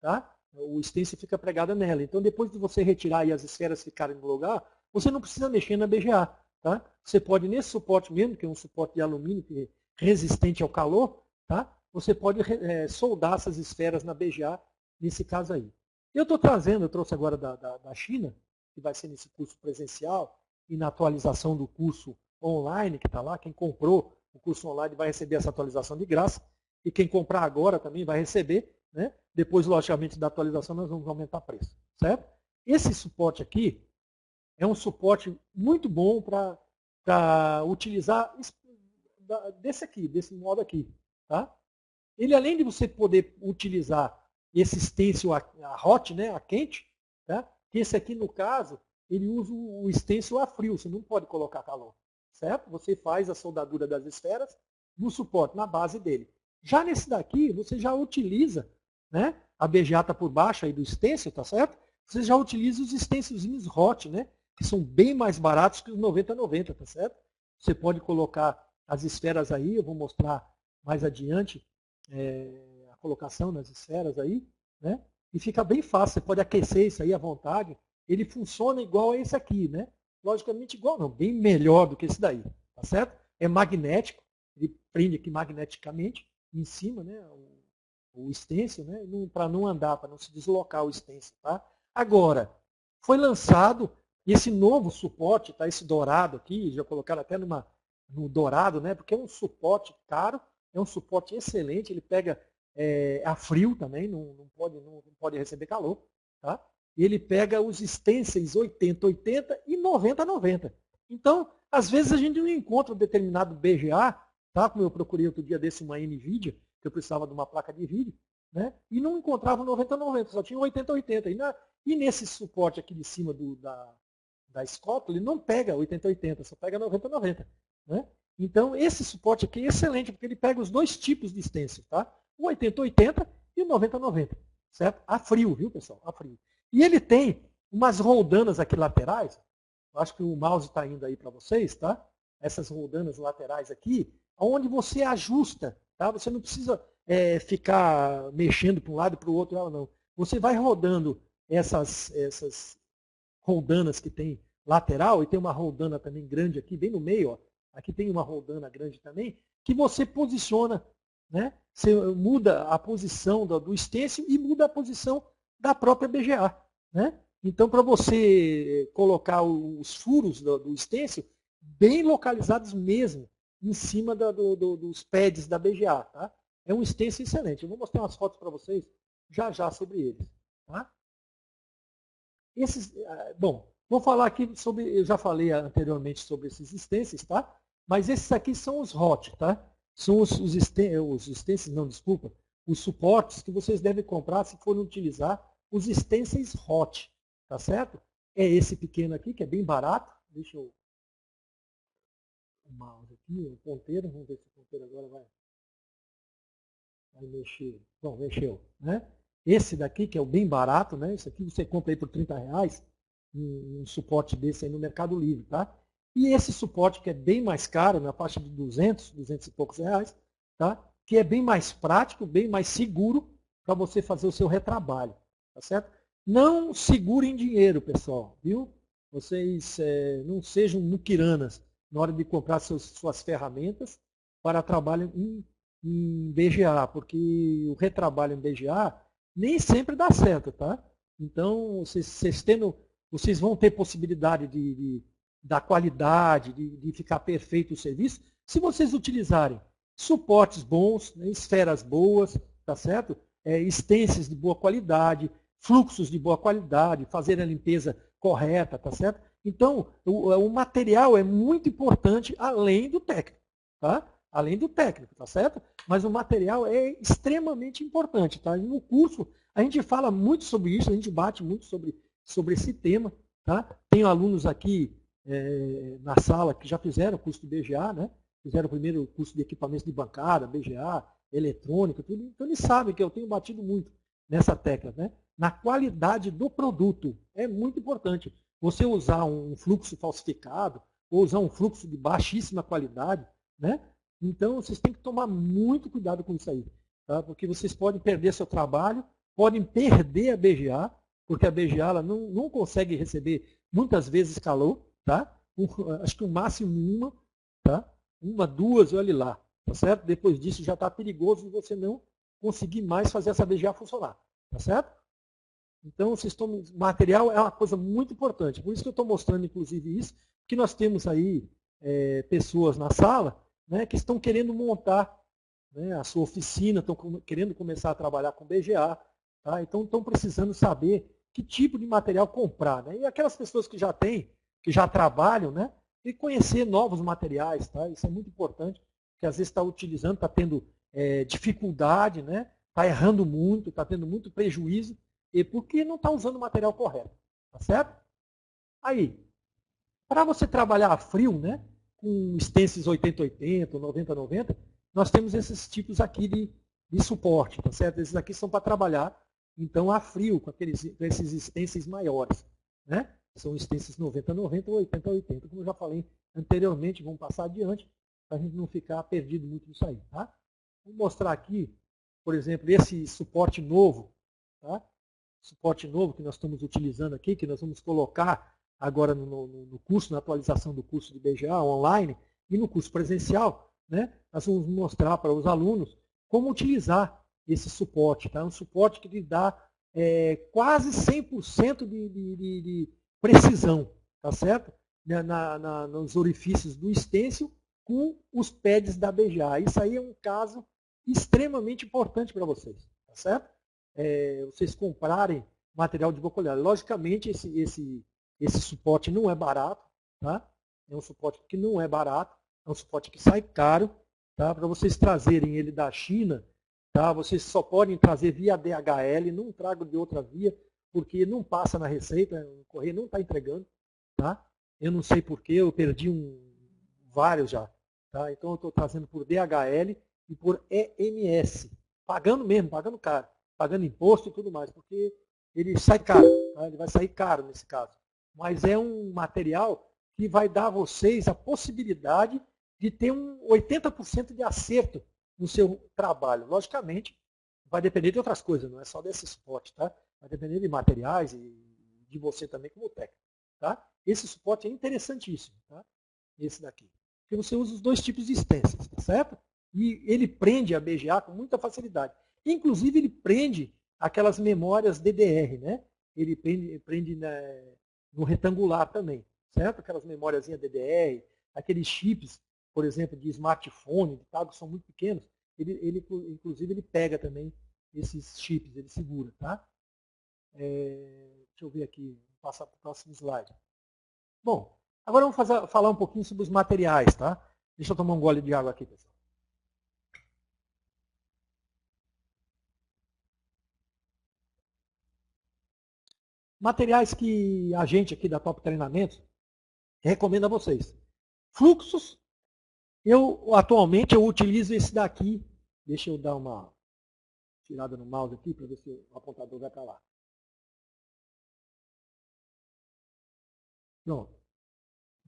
tá? O stencil fica pregado nela. Então, depois de você retirar e as esferas ficarem no lugar, você não precisa mexer na BGA. Tá? Você pode, nesse suporte mesmo, que é um suporte de alumínio que é resistente ao calor, tá? Você pode soldar essas esferas na BGA, nesse caso aí. Eu trouxe agora da China, que vai ser nesse curso presencial, e na atualização do curso online, que está lá, quem comprou o curso online vai receber essa atualização de graça, e quem comprar agora também vai receber, né? Depois, logicamente, da atualização, nós vamos aumentar o preço, certo? Esse suporte aqui é um suporte muito bom para utilizar desse modo aqui, tá? Ele, além de você poder utilizar esse stencil a hot, né, a quente, tá? Que esse aqui, no caso, ele usa o stencil a frio, você não pode colocar calor, certo? Você faz a soldadura das esferas no suporte, na base dele. Já nesse daqui, você já utiliza, né, a BGA está por baixo aí do stencil, tá certo? Você já utiliza os stencilzinhos hot, né, que são bem mais baratos que os 90/90, tá certo? Você pode colocar as esferas aí, eu vou mostrar mais adiante, a colocação das esferas aí, né? E fica bem fácil, você pode aquecer isso aí à vontade. Ele funciona igual a esse aqui, né? Logicamente igual não, bem melhor do que esse daí, tá certo? É magnético, ele prende aqui magneticamente em cima, né? O stencil, né? Para não andar, para não se deslocar o stencil, tá? Agora, foi lançado esse novo suporte, tá? Esse dourado aqui, já colocaram até no dourado, né? Porque é um suporte caro, é um suporte excelente, ele pega a frio também, não pode receber calor. Tá? Ele pega os stencils 80-80 e 90-90. Então, às vezes a gente não encontra um determinado BGA, tá? Como eu procurei outro dia desse uma NVIDIA, que eu precisava de uma placa de vídeo, né? E não encontrava 90-90, só tinha 80-80. E nesse suporte aqui de cima da Scott, ele não pega 80-80, só pega 90-90. Né? Então, esse suporte aqui é excelente, porque ele pega os dois tipos de stencil, tá? O 80-80 e o 90-90, certo? A frio, viu, pessoal? A frio. E ele tem umas roldanas aqui laterais, acho que o mouse está indo aí para vocês, tá? Essas roldanas laterais aqui, onde você ajusta, tá? Você não precisa ficar mexendo para um lado e para o outro, não. Você vai rodando essas roldanas que tem lateral, e tem uma roldana também grande aqui, bem no meio, ó. Aqui tem uma roldana grande também, que você posiciona, né? Você muda a posição do stencil e muda a posição da própria BGA. Né? Então, para você colocar os furos do stencil bem localizados mesmo, em cima dos pads da BGA. Tá? É um stencil excelente. Eu vou mostrar umas fotos para vocês já sobre eles. Tá? Bom, vou falar aqui sobre, eu já falei anteriormente sobre esses stencils, tá? Mas esses aqui são os hot, tá? São os stencils, não, desculpa, os suportes que vocês devem comprar se forem utilizar os stencils hot, tá certo? É esse pequeno aqui, que é bem barato. Deixa eu... O mouse aqui, o ponteiro, vamos ver se o ponteiro agora vai mexer. Bom, mexeu, né? Esse daqui, que é o bem barato, né? Esse aqui você compra aí por R$30, um suporte desse aí no Mercado Livre, tá? E esse suporte que é bem mais caro, na faixa de 200 e poucos reais, tá? Que é bem mais prático, bem mais seguro para você fazer o seu retrabalho, tá certo? Não segurem dinheiro, pessoal, viu? Vocês não sejam muquiranas na hora de comprar suas ferramentas para trabalho em BGA, porque o retrabalho em BGA nem sempre dá certo, tá? Então, vocês vão ter possibilidade da qualidade, de ficar perfeito o serviço, se vocês utilizarem suportes bons, né, esferas boas, tá certo? Stencils de boa qualidade, fluxos de boa qualidade, fazer a limpeza correta, tá certo? Então, o material é muito importante além do técnico, tá? Além do técnico, tá certo? Mas o material é extremamente importante, tá? E no curso a gente fala muito sobre isso, a gente bate muito sobre esse tema, tá? Tenho alunos aqui na sala que já fizeram o curso de BGA, né? Fizeram o primeiro curso de equipamentos de bancada, BGA, eletrônica, tudo. Então eles sabem que eu tenho batido muito nessa tecla, né? Na qualidade do produto. É muito importante. Você usar um fluxo falsificado, ou usar um fluxo de baixíssima qualidade, né? Então, vocês têm que tomar muito cuidado com isso aí, tá? Porque vocês podem perder seu trabalho, podem perder a BGA, porque a BGA ela não consegue receber muitas vezes calor, tá? Acho que o máximo uma, tá? Uma, duas, olhe lá, tá certo? Depois disso já está perigoso de você não conseguir mais fazer essa BGA funcionar, tá certo? Então, vocês tomam, material é uma coisa muito importante, por isso que eu estou mostrando, inclusive, isso, que nós temos aí pessoas na sala, né, que estão querendo montar, né, a sua oficina, estão querendo começar a trabalhar com BGA, tá? Então estão precisando saber que tipo de material comprar. Né? E aquelas pessoas que já têm, que já trabalham, né, e conhecer novos materiais. Tá? Isso é muito importante, porque às vezes está utilizando, está tendo dificuldade, né, está errando muito, está tendo muito prejuízo, e porque não está usando o material correto. Tá certo? Aí, para você trabalhar a frio, né, com stencils 80-80, 90-90, nós temos esses tipos aqui de suporte, tá certo? Esses aqui são para trabalhar, então, a frio, com esses stencils maiores. Né? São stencils 90-90 ou 80-80, como eu já falei anteriormente, vamos passar adiante, para a gente não ficar perdido muito nisso aí. Tá? Vou mostrar aqui, por exemplo, esse suporte novo, tá? Suporte novo que nós estamos utilizando aqui, que nós vamos colocar agora no curso, na atualização do curso de BGA online e no curso presencial, né, nós vamos mostrar para os alunos como utilizar esse suporte. Tá? Um suporte que lhe dá quase 100% de precisão, tá certo? Nos orifícios do stencil com os pads da BGA. Isso aí é um caso extremamente importante para vocês, tá certo? Vocês comprarem material de bocolhagem. Logicamente, esse suporte não é barato, tá? É um suporte que não é barato, é um suporte que sai caro, tá? Para vocês trazerem ele da China, tá? Vocês só podem trazer via DHL, não trago de outra via, porque não passa na receita, o correio não está entregando, tá? Eu não sei porquê, eu perdi vários já, tá? Então eu estou trazendo por DHL e por EMS, pagando mesmo, pagando caro, pagando imposto e tudo mais, porque ele sai caro, tá? Ele vai sair caro nesse caso. Mas é um material que vai dar a vocês a possibilidade de ter um 80% de acerto no seu trabalho. Logicamente, vai depender de outras coisas, não é só desse suporte, tá? Vai depender de materiais e de você também como técnico, tá? Esse suporte é interessantíssimo, tá? Esse daqui. Porque você usa os dois tipos de extensões, tá certo? E ele prende a BGA com muita facilidade. Inclusive, ele prende aquelas memórias DDR, né? Ele prende no retangular também, certo? Aquelas memórias DDR, aqueles chips, por exemplo, de smartphone, de tal, que são muito pequenos, inclusive, ele pega também esses chips, ele segura, tá? Deixa eu ver aqui, vou passar para o próximo slide. Bom, agora vamos falar um pouquinho sobre os materiais, tá? Deixa eu tomar um gole de água aqui, pessoal. Materiais que a gente aqui da Top Treinamentos recomenda a vocês. Fluxos, atualmente eu utilizo esse daqui. Deixa eu dar uma tirada no mouse aqui para ver se o apontador vai para lá. Pronto.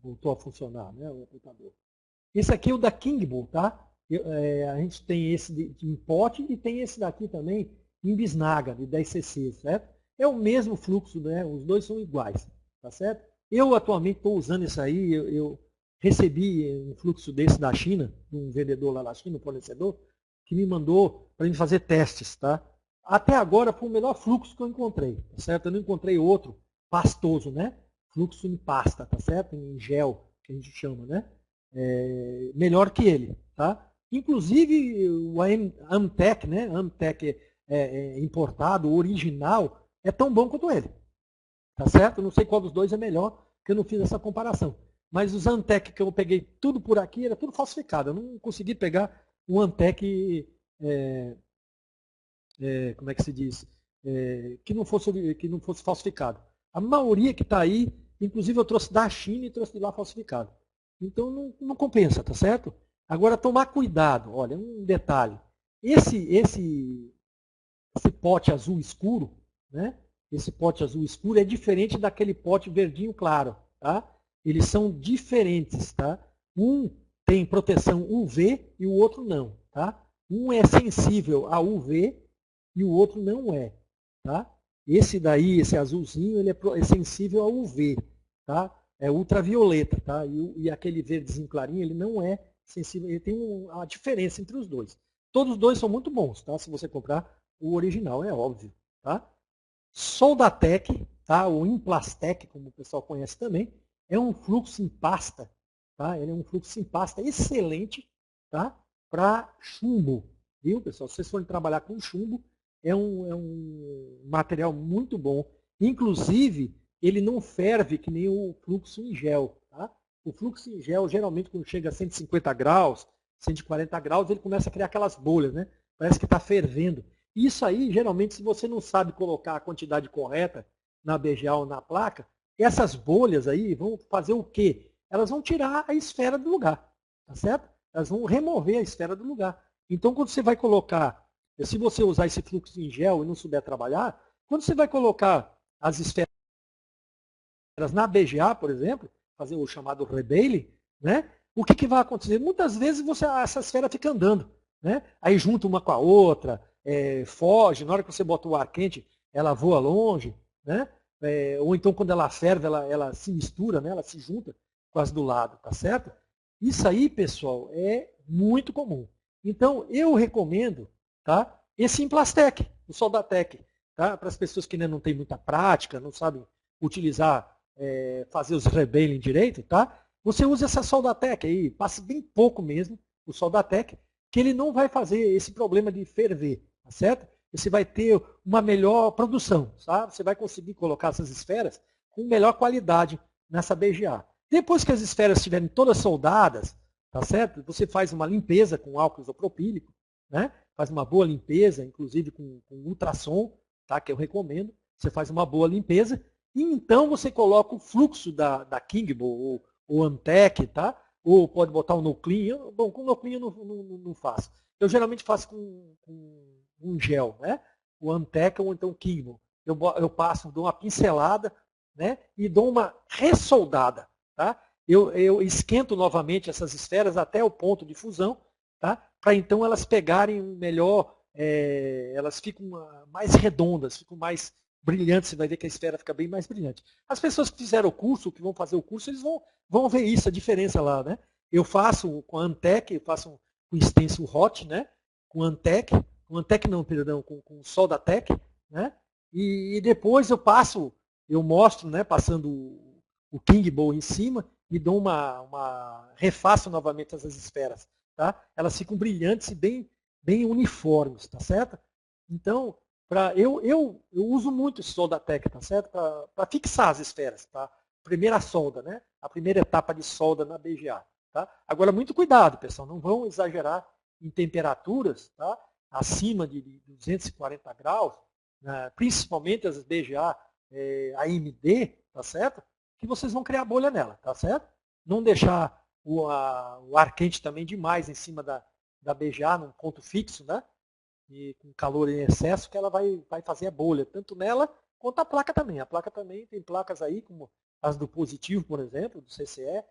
Voltou a funcionar, né, o apontador. Esse aqui é o da Kingbull, tá? A gente tem esse em pote e tem esse daqui também em bisnaga, de 10cc, certo? É o mesmo fluxo, né? Os dois são iguais, tá certo? Eu atualmente estou usando isso aí, eu recebi um fluxo desse da China, um vendedor lá na China, um fornecedor, que me mandou para mim fazer testes, tá? Até agora foi o melhor fluxo que eu encontrei, tá certo? Eu não encontrei outro pastoso, né? Fluxo em pasta, tá certo? Em gel, que a gente chama, né? Melhor que ele, tá? Inclusive o Amtec, né? Amtec importado, original, é tão bom quanto ele, tá certo? Não sei qual dos dois é melhor, porque eu não fiz essa comparação. Mas os Amtec que eu peguei tudo por aqui era tudo falsificado. Eu não consegui pegar um Amtec, como é que se diz, que não fosse falsificado. A maioria que está aí, inclusive eu trouxe da China e trouxe de lá falsificado. Então não compensa, tá certo? Agora tomar cuidado, olha, um detalhe. Esse pote azul escuro, né? Esse pote azul escuro é diferente daquele pote verdinho claro, tá? Eles são diferentes, tá? Um tem proteção UV e o outro não, tá? Um é sensível a UV e o outro não é, tá? Esse daí, esse azulzinho, ele é sensível a UV, tá? É ultravioleta, tá? E aquele verdezinho clarinho, ele não é sensível, ele tem uma diferença entre os dois. Todos os dois são muito bons, tá? Se você comprar o original, é óbvio, tá? Soldatec, tá? O Implastec, como o pessoal conhece também, é um fluxo em pasta, tá? Ele é um fluxo em pasta excelente, tá? Para chumbo, viu, pessoal? Se vocês forem trabalhar com chumbo, é um material muito bom. Inclusive, ele não ferve que nem o fluxo em gel, tá? O fluxo em gel, geralmente, quando chega a 150 graus, 140 graus, ele começa a criar aquelas bolhas, né? Parece que está fervendo. Isso aí, geralmente, se você não sabe colocar a quantidade correta na BGA ou na placa, essas bolhas aí vão fazer o quê? Elas vão tirar a esfera do lugar, tá certo? Elas vão remover a esfera do lugar. Então, quando você vai colocar, se você usar esse fluxo em gel e não souber trabalhar, quando você vai colocar as esferas na BGA, por exemplo, fazer o chamado rebailing, né? O que vai acontecer? Muitas vezes essa esfera fica andando, né? Aí junta uma com a outra, foge, na hora que você bota o ar quente, ela voa longe, né? Ou então quando ela ferve, ela se mistura, né? Ela se junta com as do lado, tá certo? Isso aí, pessoal, é muito comum. Então, eu recomendo, tá? Esse Implastec, o Soldatec, tá? Para as pessoas que ainda não têm muita prática, não sabem utilizar, fazer os rebailing direito, tá? Você usa essa Soldatec aí, passa bem pouco mesmo, o Soldatec, que ele não vai fazer esse problema de ferver, tá certo? Você vai ter uma melhor produção, sabe? Você vai conseguir colocar essas esferas com melhor qualidade nessa BGA. Depois que as esferas estiverem todas soldadas, tá certo? Você faz uma limpeza com álcool isopropílico, né? Faz uma boa limpeza, inclusive com ultrassom, tá? Que eu recomendo. Você faz uma boa limpeza e então você coloca o fluxo da Kingbo ou Antec, tá? Ou pode botar o Noclean. Bom, com o Noclean eu não faço. Eu geralmente faço com um gel, né? O Antec ou então o Kingbo. Eu passo, dou uma pincelada, né? E dou uma ressoldada, tá? Eu esquento novamente essas esferas até o ponto de fusão, tá? Para então elas pegarem um melhor, elas ficam mais redondas, ficam mais brilhantes, você vai ver que a esfera fica bem mais brilhante. As pessoas que fizeram o curso, que vão fazer o curso, eles vão ver isso, a diferença lá, né? Eu faço com a Antec, eu faço com stencil hot, né? Com Antec não, perdão, com Soldatec, né? E depois eu mostro, né? Passando o Kingbo em cima e dou refaço novamente essas esferas, tá? Elas ficam brilhantes e bem uniformes, tá certo? Então, eu uso muito esse Soldatec, tá certo? Para fixar as esferas, tá? Primeira solda, né? A primeira etapa de solda na BGA. Tá? Agora, muito cuidado, pessoal, não vão exagerar em temperaturas, tá? Acima de 240 graus, né? Principalmente as BGA AMD, tá certo? Que vocês vão criar bolha nela, tá certo? Não deixar o ar quente também demais em cima da BGA, num ponto fixo, né? E com calor em excesso, que ela vai fazer a bolha, tanto nela quanto a placa também. A placa também tem placas aí, como as do positivo, por exemplo, do CCE,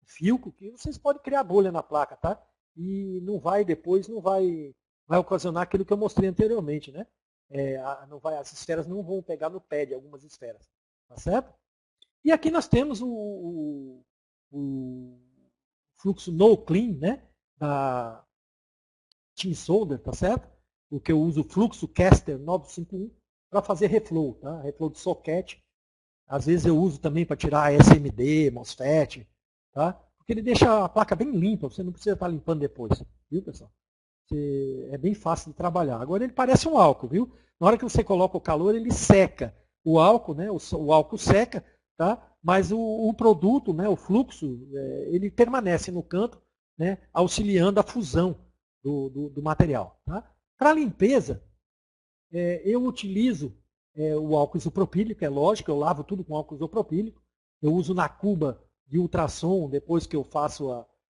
Filco, que vocês podem criar bolha na placa, tá? E depois não vai ocasionar aquilo que eu mostrei anteriormente, né? As esferas não vão pegar no pé de algumas esferas, tá certo? E aqui nós temos o fluxo no clean, né? Da Team Solder, tá certo? O que eu uso o fluxo Caster 951 para fazer reflow, tá? Reflow de socket. Às vezes eu uso também para tirar SMD, MOSFET, tá? Porque ele deixa a placa bem limpa, você não precisa estar limpando depois, viu, pessoal? É bem fácil de trabalhar. Agora ele parece um álcool, viu? Na hora que você coloca o calor, ele seca. O álcool, né? O álcool seca, tá? Mas o produto, né? O fluxo, ele permanece no canto, né? Auxiliando a fusão do material. Tá? Para limpeza, eu utilizo o álcool isopropílico, é lógico, eu lavo tudo com álcool isopropílico. Eu uso na cuba de ultrassom, depois que eu faço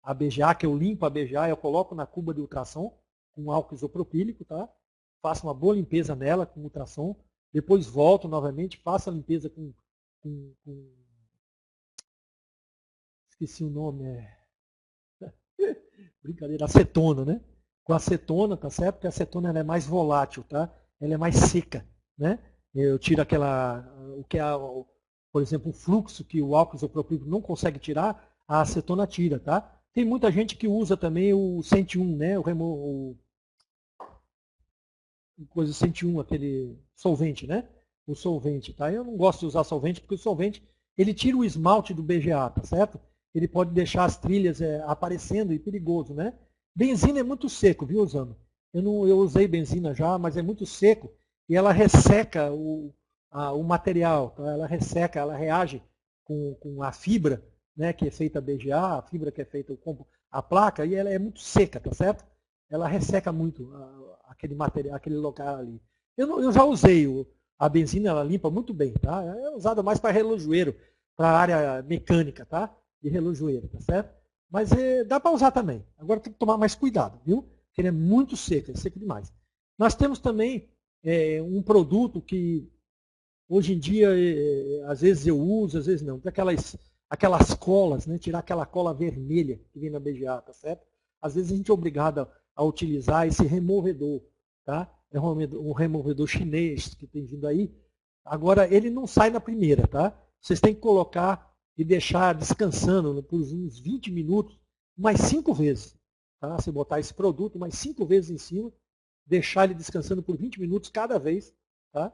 a BGA, que eu limpo a BGA, eu coloco na cuba de ultrassom com álcool isopropílico, tá? Faço uma boa limpeza nela com ultrassom, depois volto novamente, faço a limpeza com esqueci o nome, brincadeira, acetona, né? Com acetona, tá certo? Porque a acetona ela é mais volátil, tá? Ela é mais seca, né? Eu tiro por exemplo, o fluxo que o álcool isopropílico não consegue tirar, a acetona tira, tá? Tem muita gente que usa também o 101, né? Coisa 101, aquele solvente, né? O solvente, tá? Eu não gosto de usar solvente porque o solvente ele tira o esmalte do BGA, tá certo? Ele pode deixar as trilhas aparecendo e perigoso, né? Benzina é muito seco, viu, Osama? Eu usei benzina já, mas é muito seco e ela resseca o material, tá? Ela resseca, ela reage com a fibra, né, que é feita BGA, a fibra que é feita a placa, e ela é muito seca, tá certo? Ela resseca muito aquele material, aquele local ali. Eu já usei a benzina, ela limpa muito bem, tá? É usada mais para relojoeiro, para a área mecânica, tá? De relojoeiro, tá certo? Mas dá para usar também. Agora tem que tomar mais cuidado, viu? Porque ele é muito seco, é seco demais. Nós temos também um produto que hoje em dia, às vezes eu uso, às vezes não. Aquelas colas, né? Tirar aquela cola vermelha que vem na BGA, tá certo? Às vezes a gente é obrigado a utilizar esse removedor, tá? É um removedor chinês que tem vindo aí. Agora, ele não sai na primeira, tá? Vocês têm que colocar e deixar descansando por uns 20 minutos, mais 5 vezes. Tá? Você botar esse produto mais 5 vezes em cima, deixar ele descansando por 20 minutos cada vez, tá?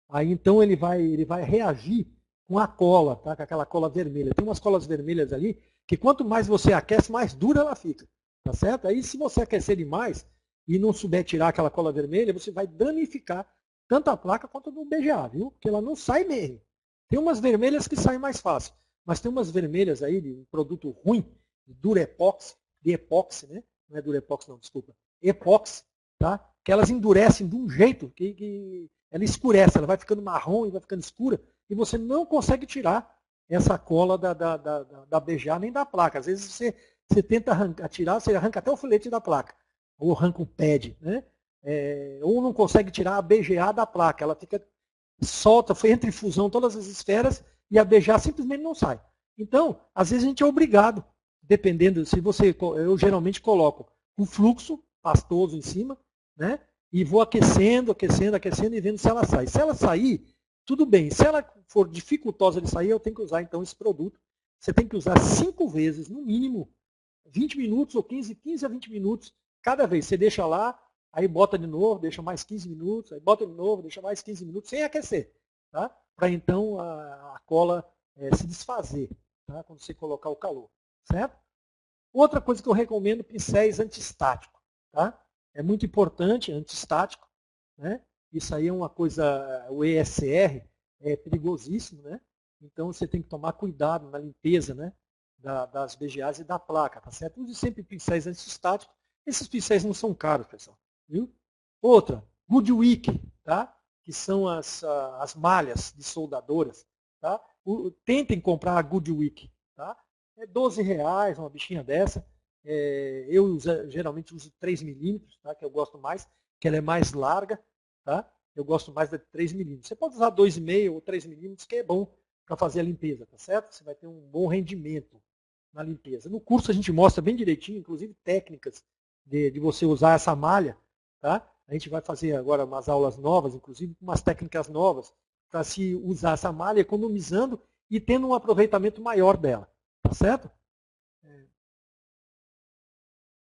Aí então ele vai reagir com a cola, tá? Com aquela cola vermelha. Tem umas colas vermelhas ali que quanto mais você aquece, mais dura ela fica. tá certo? Aí se você aquecer demais e não souber tirar aquela cola vermelha, você vai danificar tanto a placa quanto do BGA, viu? Porque ela não sai mesmo. Tem umas vermelhas que saem mais fácil, mas tem umas vermelhas aí de um produto ruim, de Durepox, de epóxi, né? Não é Durepox não, desculpa. Epóxi, tá? Que elas endurecem de um jeito que ela escurece, ela vai ficando marrom e vai ficando escura, e você não consegue tirar essa cola da BGA nem da placa. Às vezes você tenta tirar, você arranca até o filete da placa, ou arranca o pad, né? Ou não consegue tirar a BGA da placa, ela fica solta, entra em fusão todas as esferas e a BGA simplesmente não sai. Então, às vezes a gente é obrigado, dependendo, se você, eu geralmente coloco um fluxo pastoso em cima, né? E vou aquecendo, aquecendo, aquecendo e vendo se ela sai. Se ela sair, tudo bem. Se ela for dificultosa de sair, eu tenho que usar então esse produto. Você tem que usar 5 vezes, no mínimo, 20 minutos ou 15 a 20 minutos cada vez. Você deixa lá, aí bota de novo, deixa mais 15 minutos, aí bota de novo, deixa mais 15 minutos, sem aquecer. Tá? Para então a cola se desfazer, tá? Quando você colocar o calor. Certo? Outra coisa que eu recomendo, pincéis antistáticos. Tá? É muito importante, antistático. Né? Isso aí é uma coisa, o ESR é perigosíssimo, né? Então você tem que tomar cuidado na limpeza, né? Das BGAs e da placa, tá certo? Use sempre pincéis antistáticos. Esses pincéis não são caros, pessoal. Viu? Outra, Goodwick, tá? Que são as malhas de soldadoras. Tá? Tentem comprar a Goodwick. Tá? É R$ 12 uma bichinha dessa. Eu geralmente uso 3 milímetros, tá? Que eu gosto mais, que ela é mais larga. Tá? Eu gosto mais da 3 milímetros. Você pode usar 2,5 ou 3 milímetros, que é bom para fazer a limpeza, tá certo? Você vai ter um bom rendimento na limpeza. No curso a gente mostra bem direitinho, inclusive técnicas de você usar essa malha. Tá? A gente vai fazer agora umas aulas novas, inclusive umas técnicas novas, para se usar essa malha economizando e tendo um aproveitamento maior dela. Tá certo?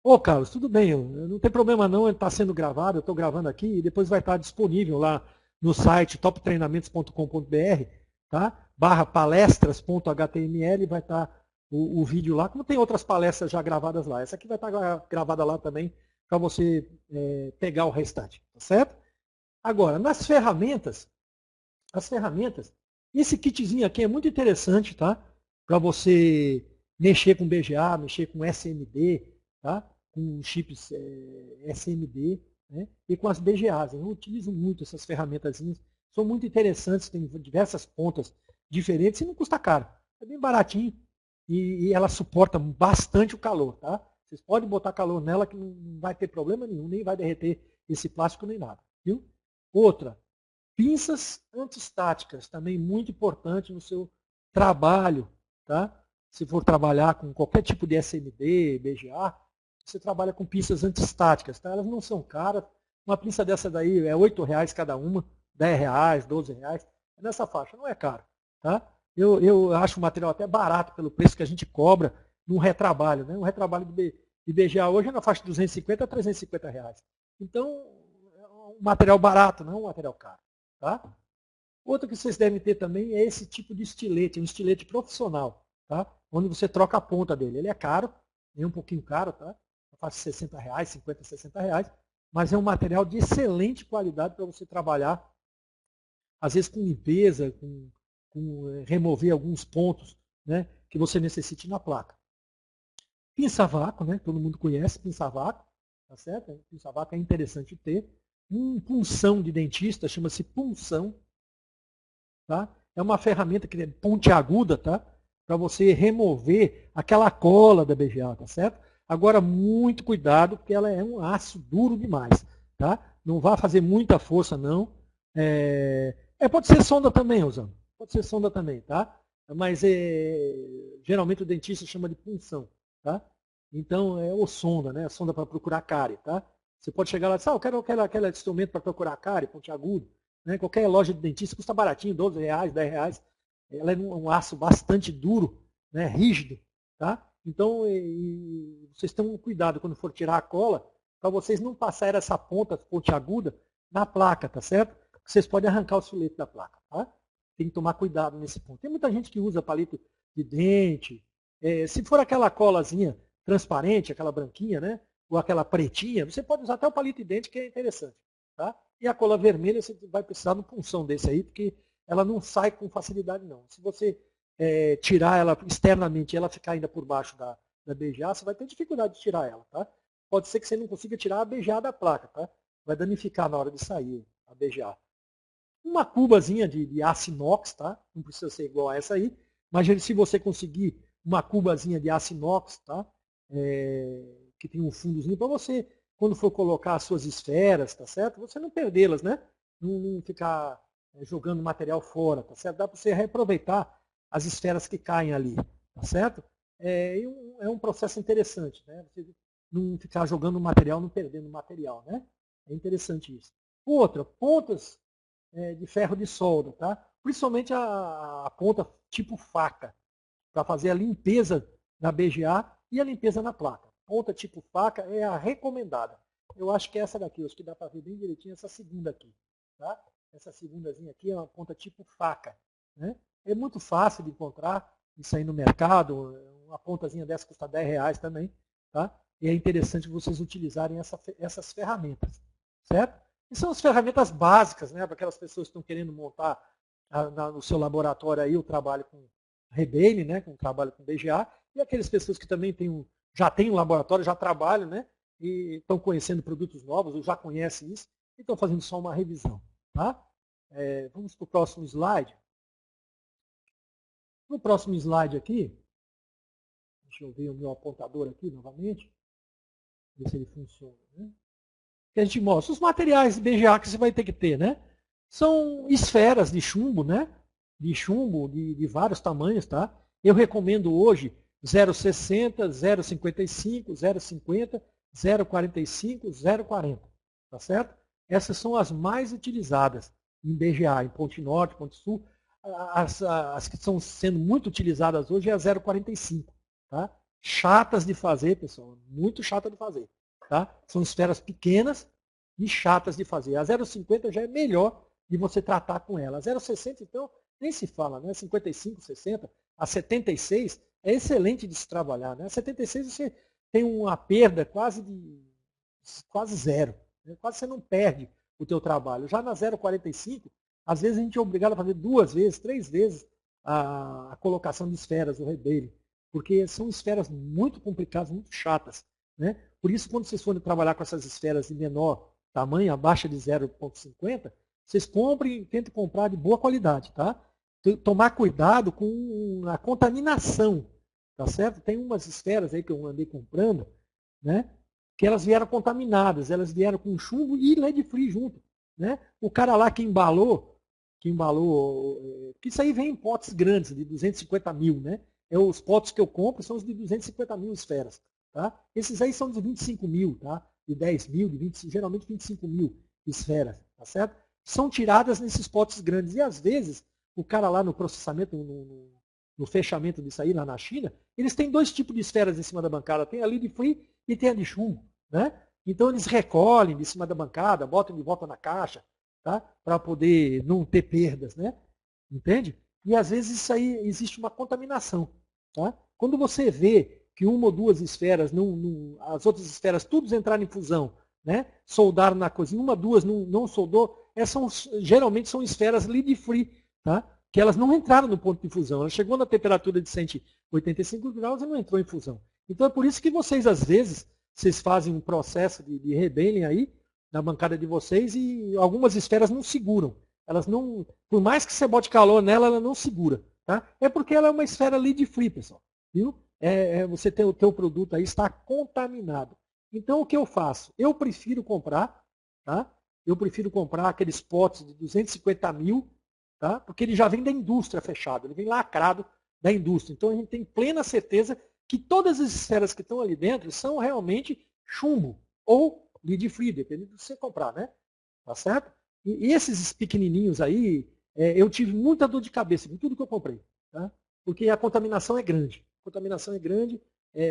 Ô, Carlos, tudo bem, não tem problema não, ele está sendo gravado, eu estou gravando aqui e depois vai estar disponível lá no site toptreinamentos.com.br, tá? /palestras.html, vai estar o vídeo lá, como tem outras palestras já gravadas lá. Essa aqui vai estar gravada lá também, para você pegar o restante, tá certo? Agora, nas ferramentas, esse kitzinho aqui é muito interessante, tá? Para você mexer com BGA, mexer com SMD, tá? Com chips SMD, né? E com as BGAs. Eu utilizo muito essas ferramentazinhas, são muito interessantes, tem diversas pontas diferentes e não custa caro. É bem baratinho e ela suporta bastante o calor, tá? Vocês podem botar calor nela que não vai ter problema nenhum, nem vai derreter esse plástico nem nada, viu? Outra, pinças antistáticas, também muito importante no seu trabalho. Tá? Se for trabalhar com qualquer tipo de SMD, BGA, você trabalha com pinças antistáticas. Tá? Elas não são caras. Uma pinça dessa daí é R$ 8 cada uma, R$ 10, R$ 12. É nessa faixa, não é caro. Tá? Eu acho o material até barato pelo preço que a gente cobra num retrabalho. Né? Um retrabalho de BGA hoje é na faixa de 250 a R$ 350. Então, é um material barato, não é um material caro. Tá? Outro que vocês devem ter também é esse tipo de estilete, um estilete profissional, tá? Onde você troca a ponta dele. Ele é caro, é um pouquinho caro, tá? Faz R$ 60, 50, R$ 60, mas é um material de excelente qualidade para você trabalhar, às vezes com limpeza, com remover alguns pontos, né, que você necessite na placa. Pinça vácuo, né? Todo mundo conhece pinça vácuo, tá certo? Pinça vácuo é interessante ter. Punção de dentista, chama-se punção. Tá? É uma ferramenta que é pontiaguda, tá? Para você remover aquela cola da BGA, tá certo? Agora, muito cuidado, porque ela é um aço duro demais. Tá? Não vá fazer muita força, não. Pode ser sonda também, usando. Pode ser sonda também, tá? Mas geralmente o dentista chama de punção. Tá? Então, ou sonda, né? Sonda para procurar cárie, tá? Você pode chegar lá e dizer, eu quero aquele instrumento para procurar cárie, pontiagudo. Né? Qualquer loja de dentista custa baratinho, R$ 12, R$ 10. Ela é um aço bastante duro, né? Rígido. Tá? Então, vocês tenham cuidado quando for tirar a cola, para vocês não passarem essa ponta pontiaguda na placa, tá certo? Vocês podem arrancar os filetes da placa. Tá? Tem que tomar cuidado nesse ponto. Tem muita gente que usa palito de dente. Se for aquela colazinha transparente, aquela branquinha, né? Ou aquela pretinha, você pode usar até o palito de dente, que é interessante. Tá? E a cola vermelha, você vai precisar de um punção desse aí, porque ela não sai com facilidade, não. Se você tirar ela externamente e ela ficar ainda por baixo da BGA, você vai ter dificuldade de tirar ela. Tá? Pode ser que você não consiga tirar a BGA da placa. Tá? Vai danificar na hora de sair a BGA. Uma cubazinha de aço inox, tá? Não precisa ser igual a essa aí, mas se você conseguir uma cubazinha de aço inox, tá? Que tem um fundozinho para você, quando for colocar as suas esferas, tá certo? Você não perdê-las, né? Não ficar jogando material fora, tá certo? Dá para você reaproveitar as esferas que caem ali, tá certo? É um processo interessante, né? Você não ficar jogando material, não perdendo material, né? É interessante isso. Outra, pontas de ferro de solda, tá? Principalmente a ponta tipo faca, para fazer a limpeza na BGA e a limpeza na placa. Ponta tipo faca é a recomendada. Eu acho que é essa daqui, acho que dá para ver bem direitinho essa segunda aqui. Tá? Essa segundazinha aqui é uma ponta tipo faca. Né? É muito fácil de encontrar isso aí no mercado. Uma pontazinha dessa custa R$10 também. Tá? E é interessante vocês utilizarem essas ferramentas. Certo? E são as ferramentas básicas, né, para aquelas pessoas que estão querendo montar no seu laboratório aí o trabalho com Rebane, né, com o trabalho com BGA, e aquelas pessoas que também já têm um laboratório, já trabalham, né, e estão conhecendo produtos novos, ou já conhecem isso, e estão fazendo só uma revisão. Tá? Vamos para o próximo slide. No próximo slide aqui, deixa eu ver o meu apontador aqui novamente, ver se ele funciona. Né? Que a gente mostra os materiais BGA que você vai ter que ter, né? São esferas de chumbo, né? De chumbo de vários tamanhos, tá? Eu recomendo hoje 0,60, 0,55, 0,50, 0,45, 0,40, tá certo? Essas são as mais utilizadas em BGA, em Ponte Norte, Ponte Sul. As que estão sendo muito utilizadas hoje é a 0,45, tá? Chatas de fazer, pessoal, muito chata de fazer. Tá? São esferas pequenas e chatas de fazer. A 0,50 já é melhor de você tratar com ela. A 0,60, então, nem se fala, né? 55, 60, a 76 é excelente de se trabalhar. Né? A 76 você tem uma perda quase zero. Né? Quase você não perde o teu trabalho. Já na 0,45, às vezes a gente é obrigado a fazer 2 vezes, 3 vezes a colocação de esferas, o rebate, porque são esferas muito complicadas, muito chatas. Né? Por isso, quando vocês forem trabalhar com essas esferas de menor tamanho, abaixo de 0,50, vocês comprem, tentem comprar de boa qualidade. Tá? Tomar cuidado com a contaminação. Tá certo? Tem umas esferas aí que eu andei comprando, né? Que elas vieram contaminadas, elas vieram com chumbo e lead free junto. Né? O cara lá que embalou, que isso aí vem em potes grandes, de 250 mil. Né? Os potes que eu compro são os de 250 mil esferas. Tá? Esses aí são de 25 mil, tá? De 10 mil, de 20, geralmente 25 mil esferas. Tá certo? São tiradas nesses potes grandes. E às vezes, o cara lá no processamento, no fechamento disso aí, lá na China, eles têm 2 tipos de esferas em cima da bancada. Tem a lead free e tem a de chumbo. Né? Então eles recolhem de cima da bancada, botam de volta na caixa, tá? Para poder não ter perdas. Né? Entende? E às vezes isso aí existe uma contaminação. Tá? Quando você vê que uma ou 2 esferas, as outras esferas todas entraram em fusão, né? Soldaram na cozinha, 1, 2 não soldou, geralmente são esferas lead free, tá? Que elas não entraram no ponto de fusão. Ela chegou na temperatura de 185 graus e não entrou em fusão. Então é por isso que vocês, às vezes, vocês fazem um processo de rebelling aí, na bancada de vocês, e algumas esferas não seguram. Elas não, por mais que você bote calor nela, ela não segura. Tá? É porque ela é uma esfera lead free, pessoal. Viu? Você tem o teu produto aí, está contaminado. Então o que eu faço? Eu prefiro comprar, tá? Eu prefiro comprar aqueles potes de 250 mil, tá? Porque ele já vem da indústria fechado, ele vem lacrado da indústria. Então a gente tem plena certeza que todas as esferas que estão ali dentro são realmente chumbo ou lead free, dependendo do que você comprar, né? Tá certo? E esses pequenininhos aí, eu tive muita dor de cabeça com tudo que eu comprei, tá? Porque a contaminação é grande. A contaminação é grande,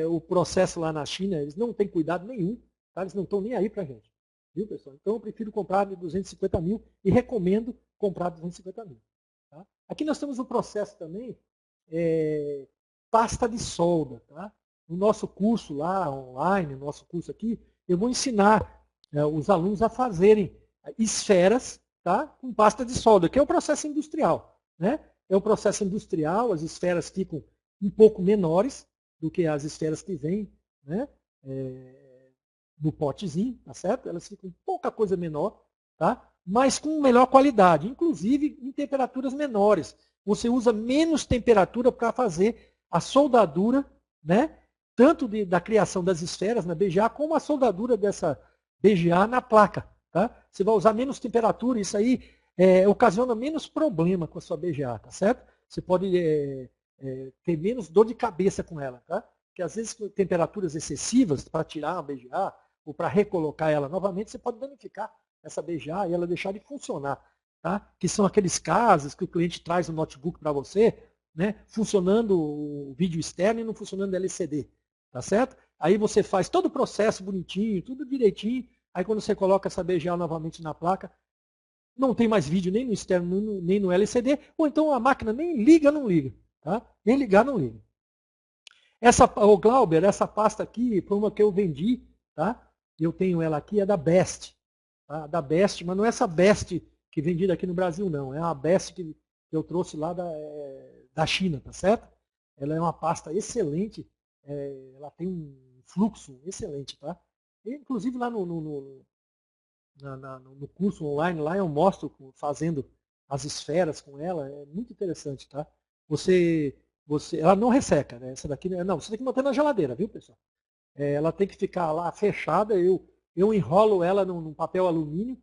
o processo lá na China, eles não têm cuidado nenhum, tá? Eles não estão nem aí pra gente. Viu, pessoal? Então eu prefiro comprar de 250 mil e recomendo comprar de 250 mil. Tá? Aqui nós temos um processo também, pasta de solda. Tá? no nosso curso lá, online, no nosso curso aqui, eu vou ensinar os alunos a fazerem esferas, tá, com pasta de solda, que é o processo industrial. Né? É o processo industrial, as esferas ficam um pouco menores do que as esferas que vêm, né, no potezinho, tá certo? Elas ficam pouca coisa menor, tá? Mas com melhor qualidade, inclusive em temperaturas menores. Você usa menos temperatura para fazer a soldadura, né? Tanto da criação das esferas na BGA, como a soldadura dessa BGA na placa. Tá? Você vai usar menos temperatura, isso aí ocasiona menos problema com a sua BGA, tá certo? Você pode ter menos dor de cabeça com ela, tá? Porque às vezes com temperaturas excessivas, para tirar a BGA ou para recolocar ela novamente, você pode danificar essa BGA e ela deixar de funcionar. Tá? Que são aqueles casos que o cliente traz o notebook para você, né, funcionando o vídeo externo e não funcionando o LCD. Tá certo? Aí você faz todo o processo bonitinho, tudo direitinho, aí quando você coloca essa BGA novamente na placa, não tem mais vídeo nem no externo, nem no LCD, ou então a máquina nem liga, não liga. Tá? Nem ligar, não liga. O Glauber, essa pasta aqui foi uma que eu vendi, tá? Eu tenho ela aqui, é da Best. Tá? Da Best, mas não é essa Best que é vendida aqui no Brasil, não. É uma Best que eu trouxe lá da China, tá certo? Ela é uma pasta excelente, ela tem um fluxo excelente, tá? E, inclusive lá no curso online, lá eu mostro fazendo as esferas com ela, é muito interessante, tá? Ela não resseca, né? Essa daqui, não, você tem que manter na geladeira, viu, pessoal? Ela tem que ficar lá fechada, eu enrolo ela num papel alumínio,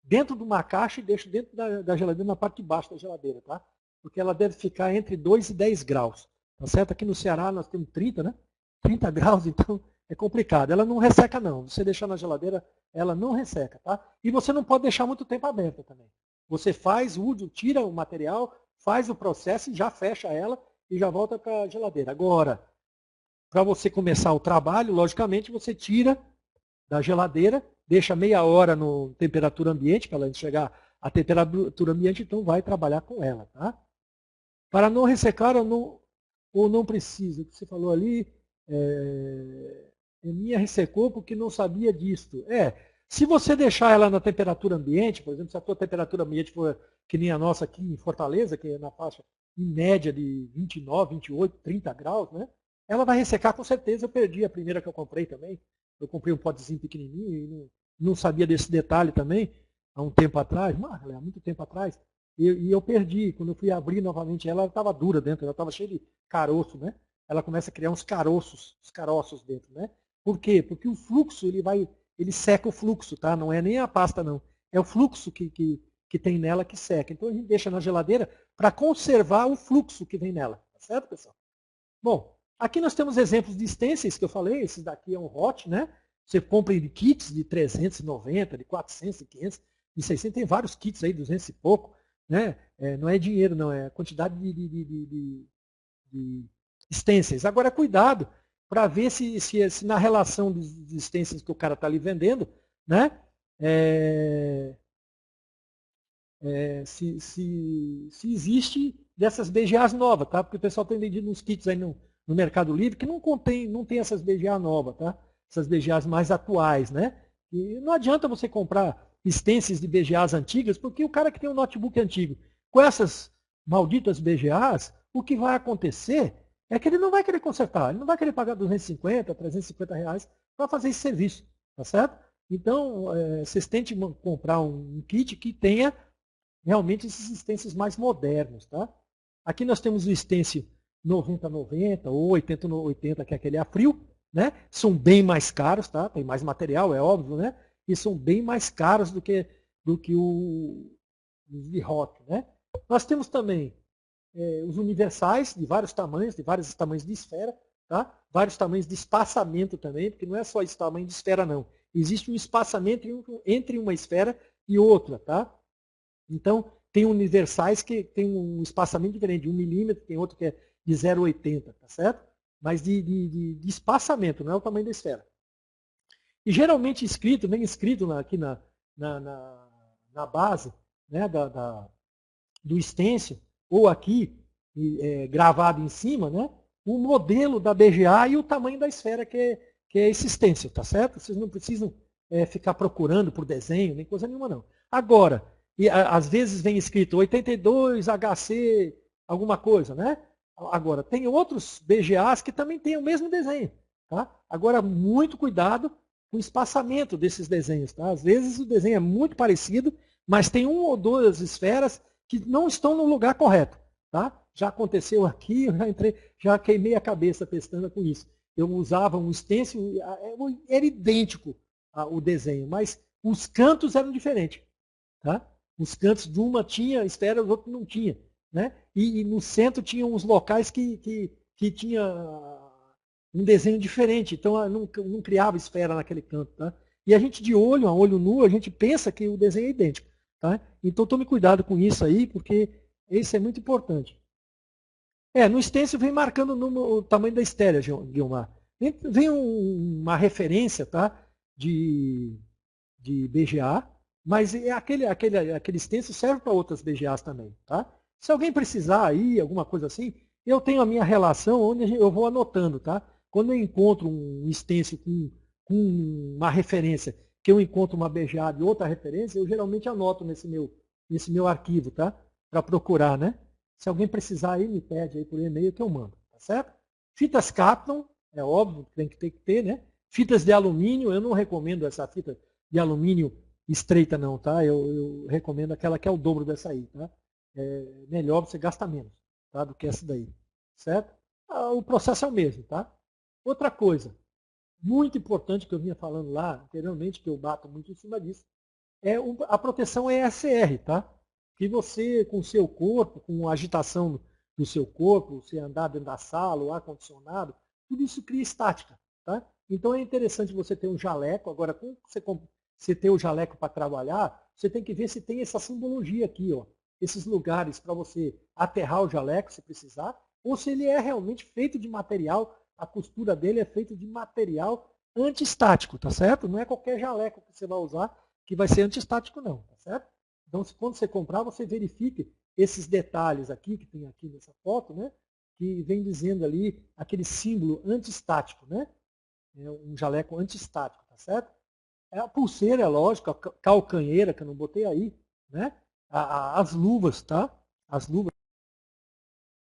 dentro de uma caixa e deixo dentro da geladeira, na parte de baixo da geladeira, tá? Porque ela deve ficar entre 2 e 10 graus, tá certo? Aqui no Ceará nós temos 30, né? 30 graus, então é complicado. Ela não resseca não, você deixar na geladeira, ela não resseca, tá? E você não pode deixar muito tempo aberta também. Você tira o material, faz o processo e já fecha ela e já volta para a geladeira. Agora, para você começar o trabalho, logicamente, você tira da geladeira, deixa meia hora no temperatura ambiente, para ela chegar à temperatura ambiente, então vai trabalhar com ela. Tá? Para não ressecar ou não precisa, o que você falou ali, minha ressecou porque não sabia disto. Se você deixar ela na temperatura ambiente, por exemplo, se a tua temperatura ambiente for que nem a nossa aqui em Fortaleza, que é na faixa em média de 29, 28, 30 graus, né? Ela vai ressecar com certeza. Eu perdi a primeira que eu comprei também. Eu comprei um potezinho pequenininho e não sabia desse detalhe também, há um tempo atrás, há muito tempo atrás. E eu perdi. Quando eu fui abrir novamente ela estava dura dentro, ela estava cheia de caroço, né? Ela começa a criar uns caroços dentro, né? Por quê? Porque o fluxo, ele seca o fluxo, tá? Não é nem a pasta, não. É o fluxo que tem nela que seca. Então a gente deixa na geladeira para conservar o fluxo que vem nela. Tá certo, pessoal? Bom, aqui nós temos exemplos de stencils que eu falei. Esse daqui é um hot, né? Você compra em kits de 390, de 400, de 500, de 600. Tem vários kits aí, 200 e pouco. Né? Não é dinheiro, não. É quantidade de stencils. Agora, cuidado para ver se na relação dos stencils que o cara está ali vendendo, né? Se existe dessas BGAs novas, tá? Porque o pessoal tem vendido uns kits aí no Mercado Livre que não tem essas BGA novas, tá? Essas BGAs mais atuais, né? E não adianta você comprar stencils de BGAs antigas, porque o cara que tem um notebook antigo, com essas malditas BGAs, o que vai acontecer é que ele não vai querer consertar, ele não vai querer pagar 250, 350 reais para fazer esse serviço, tá certo? Então, vocês tentem comprar um kit que tenha realmente esses stencils mais modernos. Tá? Aqui nós temos o stencil 90-90 ou 80-80, que é aquele a frio. Né? São bem mais caros, tá? Tem mais material, é óbvio, né? E são bem mais caros do que os de hot. Né? Nós temos também os universais, de vários tamanhos de esfera, tá? Vários tamanhos de espaçamento também, porque não é só esse tamanho de esfera, não. Existe um espaçamento entre uma esfera e outra. Tá? Então, tem universais que tem um espaçamento diferente, de 1 milímetro, tem outro que é de 0,80, tá certo? Mas de espaçamento, não é o tamanho da esfera. E geralmente vem escrito aqui na base, né, do stencil, ou aqui, gravado em cima, né, o modelo da BGA e o tamanho da esfera que é esse stencil, tá certo? Vocês não precisam ficar procurando por desenho, nem coisa nenhuma não. Agora, às vezes vem escrito 82 HC alguma coisa, né? Agora, tem outros BGAs que também têm o mesmo desenho, tá? Agora, muito cuidado com o espaçamento desses desenhos, tá? Às vezes o desenho é muito parecido, mas tem uma ou duas esferas que não estão no lugar correto, tá? Já aconteceu aqui, eu já queimei a cabeça testando com isso. Eu usava um stencil, era idêntico o desenho, mas os cantos eram diferentes, tá? Os cantos de uma tinha esfera, os outros não tinha, né? E no centro tinha uns locais que tinha um desenho diferente, então não criava esfera naquele canto, tá? E a gente de olho, a olho nu, a gente pensa que o desenho é idêntico, tá? Então tome cuidado com isso aí, porque isso é muito importante. No stencil vem marcando o tamanho da estérea, Guilmar. Vem uma referência, tá? De BGA, mas aquele stencil serve para outras BGAs também, tá? Se alguém precisar aí, alguma coisa assim, eu tenho a minha relação onde eu vou anotando, tá? Quando eu encontro um stencil com uma referência, que eu encontro uma BGA de outra referência, eu geralmente anoto nesse meu arquivo, tá? Para procurar, né? Se alguém precisar aí, me pede aí por e-mail que eu mando, tá certo? Fitas Kapton, é óbvio, tem que ter, né? Fitas de alumínio, eu não recomendo essa fita de alumínio estreita não, tá? Eu recomendo aquela que é o dobro dessa aí, tá? É melhor, você gasta menos, tá? Do que essa daí, certo? O processo é o mesmo, tá? Outra coisa, muito importante que eu vinha falando lá anteriormente, que eu bato muito em cima disso, é a proteção ESR, tá? Que você, com o seu corpo, com a agitação do seu corpo, você andar dentro da sala, o ar-condicionado, tudo isso cria estática, tá? Então é interessante você ter um jaleco. Agora, quando você ter o jaleco para trabalhar, você tem que ver se tem essa simbologia aqui, ó, esses lugares para você aterrar o jaleco, se precisar, ou se ele é realmente feito de material, a costura dele é feita de material antiestático, tá certo? Não é qualquer jaleco que você vai usar que vai ser antiestático não, tá certo? Então, quando você comprar, você verifique esses detalhes aqui, que tem aqui nessa foto, né? Que vem dizendo ali aquele símbolo antiestático, né? É um jaleco antiestático, tá certo? A pulseira, é lógico, a calcanheira, que eu não botei aí, né? As luvas, tá? As luvas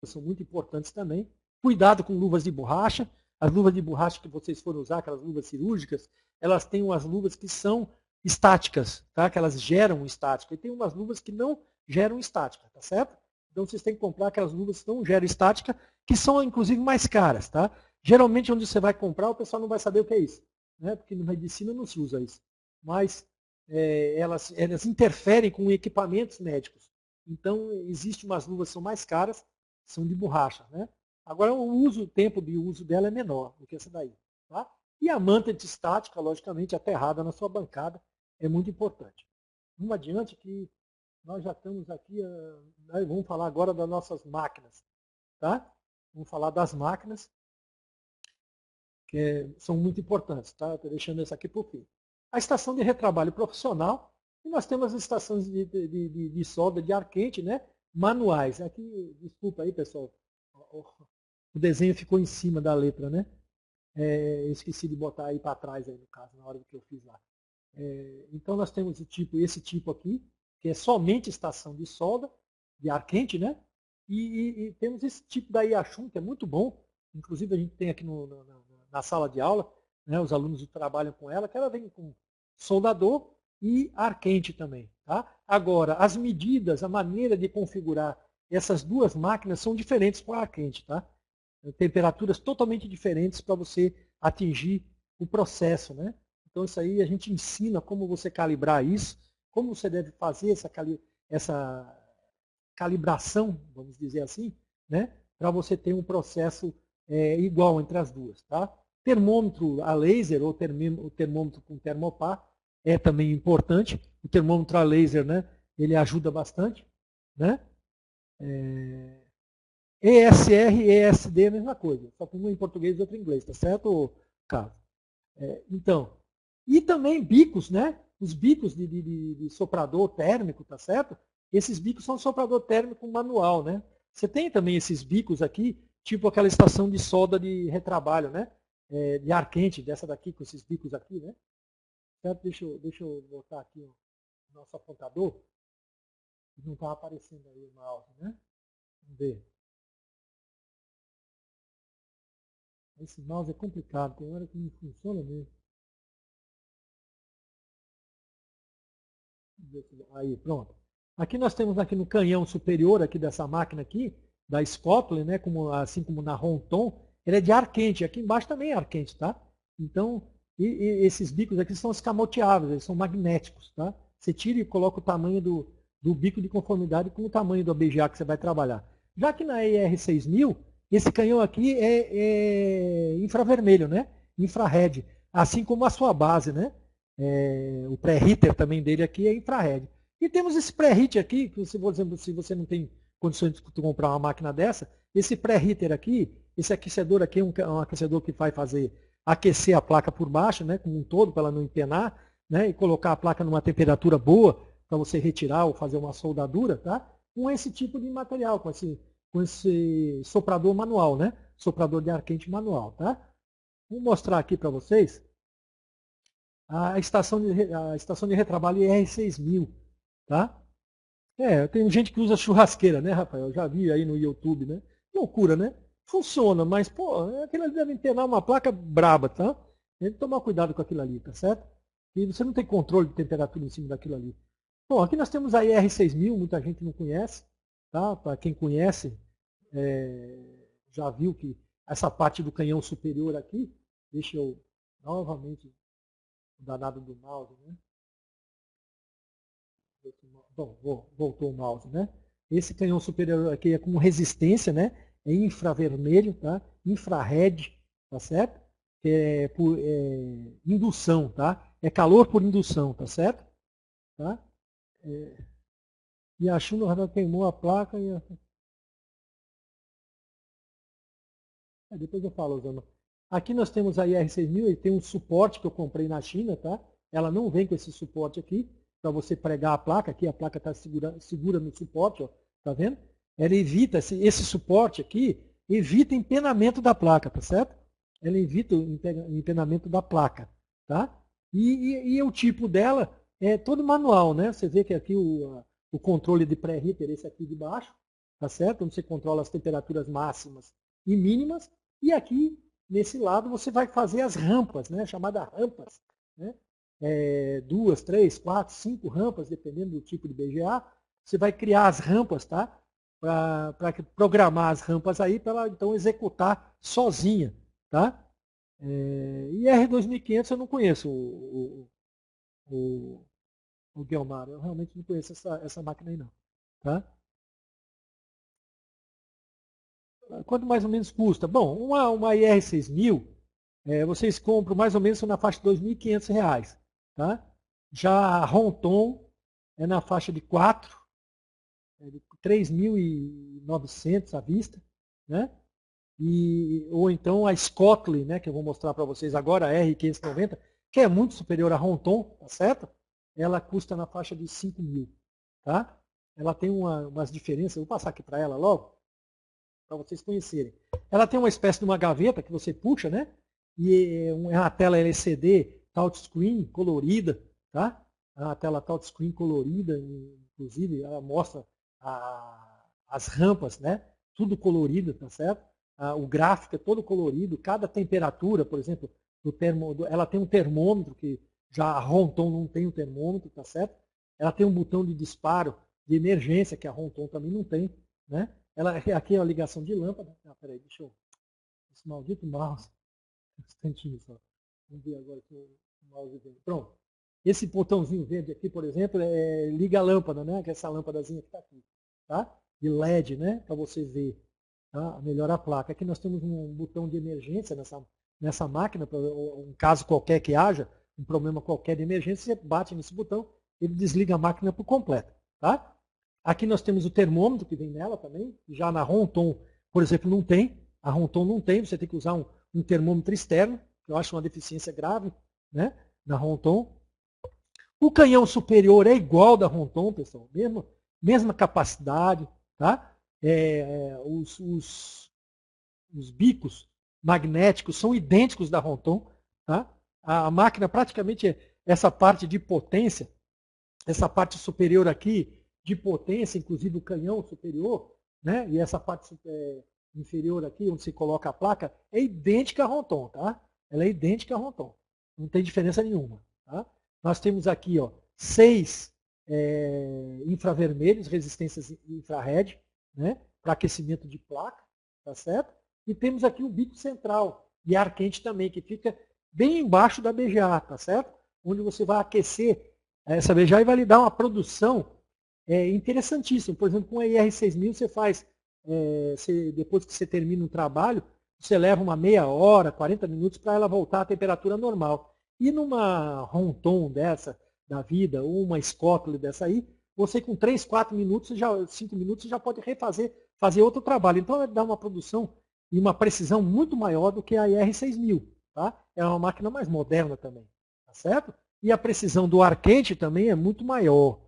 são muito importantes também. Cuidado com luvas de borracha. As luvas de borracha que vocês forem usar, aquelas luvas cirúrgicas, elas têm umas luvas que são estáticas, tá? Que elas geram estática. E tem umas luvas que não geram estática, tá certo? Então vocês têm que comprar aquelas luvas que não geram estática, que são inclusive mais caras, tá? Geralmente onde você vai comprar, o pessoal não vai saber o que é isso, né? Porque na medicina não se usa isso. Mas elas interferem com equipamentos médicos. Então existem umas luvas que são mais caras, são de borracha, né? Agora o tempo de uso dela é menor do que essa daí, tá? E a manta antiestática, logicamente, aterrada na sua bancada, é muito importante. Vamos adiante que nós já estamos aqui, vamos falar agora das nossas máquinas, tá? Vamos falar das máquinas, que são muito importantes, tá? Estou deixando essa aqui por fim. A estação de retrabalho profissional, e nós temos as estações de solda de ar quente, né? Manuais. Aqui, desculpa aí, pessoal, o desenho ficou em cima da letra, né? Eu esqueci de botar aí para trás, aí, no caso, na hora que eu fiz lá. Então nós temos esse tipo aqui, que é somente estação de solda, de ar quente, né? E temos esse tipo da Iachum, que é muito bom. Inclusive a gente tem aqui na sala de aula, né, os alunos trabalham com ela, que ela vem com soldador e ar quente também. Tá? Agora, as medidas, a maneira de configurar essas duas máquinas são diferentes para o ar quente. Tá? Temperaturas totalmente diferentes para você atingir o processo, né? Então isso aí a gente ensina como você calibrar isso, como você deve fazer essa calibração, vamos dizer assim, né? Para você ter um processo igual entre as duas. Tá? Termômetro a laser ou termômetro com termopar é também importante. O termômetro a laser, né? Ele ajuda bastante, né? ESR e ESD é a mesma coisa, só que um em português e outro em inglês, tá certo, Carlos? Então, e também bicos, né? Os bicos de soprador térmico, tá certo? Esses bicos são soprador térmico manual, né? Você tem também esses bicos aqui, tipo aquela estação de solda de retrabalho, né? De ar quente, dessa daqui, com esses bicos aqui, né? Certo? Deixa eu botar aqui o nosso apontador. Não está aparecendo aí o mouse, né? Vamos ver. Esse mouse é complicado, tem hora que não funciona mesmo. Aí, pronto. Aqui nós temos aqui no canhão superior aqui dessa máquina aqui, da Scotland, né, assim como na Ronton, ele é de ar quente. Aqui embaixo também é ar quente, tá? Então, esses bicos aqui são escamoteáveis, eles são magnéticos, tá? Você tira e coloca o tamanho do bico de conformidade com o tamanho do ABGA que você vai trabalhar. Já que na ER6000, esse canhão aqui é infravermelho, né? Infrared, assim como a sua base, né? O pré-hitter também dele aqui é infrared. E temos esse pré-hit aqui, que se você não tem condições de comprar uma máquina dessa, esse pré-hitter aqui, esse aquecedor aqui é um aquecedor que vai fazer aquecer a placa por baixo, né, como um todo, para ela não empenar, né, e colocar a placa numa temperatura boa para você retirar ou fazer uma soldadura, tá? Com esse tipo de material, com esse soprador manual, né? Soprador de ar quente manual, tá? Vou mostrar aqui para vocês a estação de retrabalho ER6000, tá? Tem gente que usa churrasqueira, né, Rafael? Eu já vi aí no YouTube, né? Loucura, né? Funciona, mas, pô, aquilo ali deve empenar uma placa braba, tá? Tem que tomar cuidado com aquilo ali, tá certo? E você não tem controle de temperatura em cima daquilo ali. Bom, aqui nós temos a ER6000, muita gente não conhece, tá? Para quem conhece, já viu que essa parte do canhão superior aqui, deixa eu novamente, o danado do mouse, né? Bom, voltou o mouse, né? Esse canhão superior aqui é com resistência, né? É infravermelho, tá? Infrared, tá certo? Por indução, tá? É calor por indução, tá certo? Tá? E a chuva queimou a placa e depois eu falo, Osama. Aqui nós temos a IR6000, ele tem um suporte que eu comprei na China, tá? Ela não vem com esse suporte aqui, para você pregar a placa. Aqui a placa está segura no suporte, ó, tá vendo? Ela evita, esse suporte aqui, evita empenamento da placa, tá certo? Ela evita o empenamento da placa, tá? E o tipo dela é todo manual, né? Você vê que aqui o controle de pré-heater, esse aqui de baixo, tá certo? Onde você controla as temperaturas máximas e mínimas. E aqui, nesse lado, você vai fazer as rampas, né? Chamadas rampas, né? 2, 3, 4, 5 rampas, dependendo do tipo de BGA. Você vai criar as rampas, tá? Para programar as rampas aí, para ela então executar sozinha, tá? E R2500 eu não conheço o Guilmar, eu realmente não conheço essa máquina aí não, tá? Quanto mais ou menos custa? Bom, uma IR6000, vocês compram mais ou menos na faixa de R$ 2.500. Tá? Já a Ronton é na faixa de 3.900 à vista. Né? Ou então a Scotland, né, que eu vou mostrar para vocês agora, a R590, que é muito superior à Ronton, tá certo? Ela custa na faixa de 5.000. Tá? Ela tem umas diferenças, eu vou passar aqui para ela logo, para vocês conhecerem. Ela tem uma espécie de uma gaveta que você puxa, né? E é uma tela LCD touchscreen colorida, tá? É uma tela touchscreen colorida, inclusive ela mostra as rampas, né? Tudo colorido, tá certo? O gráfico é todo colorido, cada temperatura, por exemplo, ela tem um termômetro que já a Ronton não tem um termômetro, tá certo? Ela tem um botão de disparo de emergência que a Ronton também não tem, né? Aqui é a ligação de lâmpada. Peraí, deixa eu. Esse maldito mouse. Um instantinho só. Vamos ver agora que o mouse vem. Pronto. Esse botãozinho verde aqui, por exemplo, liga a lâmpada, né? Que é essa lâmpadazinha que está aqui. Tá? De LED, né? Para você ver. Tá? Melhorar a placa. Aqui nós temos um botão de emergência nessa máquina, para um caso qualquer que haja, um problema qualquer de emergência, você bate nesse botão, ele desliga a máquina por completo. Tá? Aqui nós temos o termômetro que vem nela também. Já na Ronton, por exemplo, não tem. A Ronton não tem, você tem que usar um termômetro externo, que eu acho uma deficiência grave, né, na Ronton. O canhão superior é igual da Ronton, pessoal, mesma capacidade, tá? os bicos magnéticos são idênticos da Ronton. Tá? A máquina praticamente, essa parte de potência, essa parte superior aqui de potência, inclusive o canhão superior, né? E essa parte inferior aqui, onde se coloca a placa, é idêntica à Ronton. Tá? Ela é idêntica à Ronton. Não tem diferença nenhuma. Tá? Nós temos aqui 6 infravermelhos, resistências infrared, né? Para aquecimento de placa. Tá certo? E temos aqui o bico central, e ar quente também, que fica bem embaixo da BGA, tá certo? Onde você vai aquecer essa BGA e vai lhe dar uma produção interessantíssima. Por exemplo, com a IR6000 você faz, depois que você termina um trabalho, você leva uma meia hora, 40 minutos para ela voltar à temperatura normal. E numa Ronton dessa, da vida, ou uma Scotland dessa aí, você com 3, 4 minutos, 5 minutos, você já pode fazer outro trabalho. Então, ela dá uma produção e uma precisão muito maior do que a IR6000. Tá? É uma máquina mais moderna também. Tá certo? E a precisão do ar quente também é muito maior.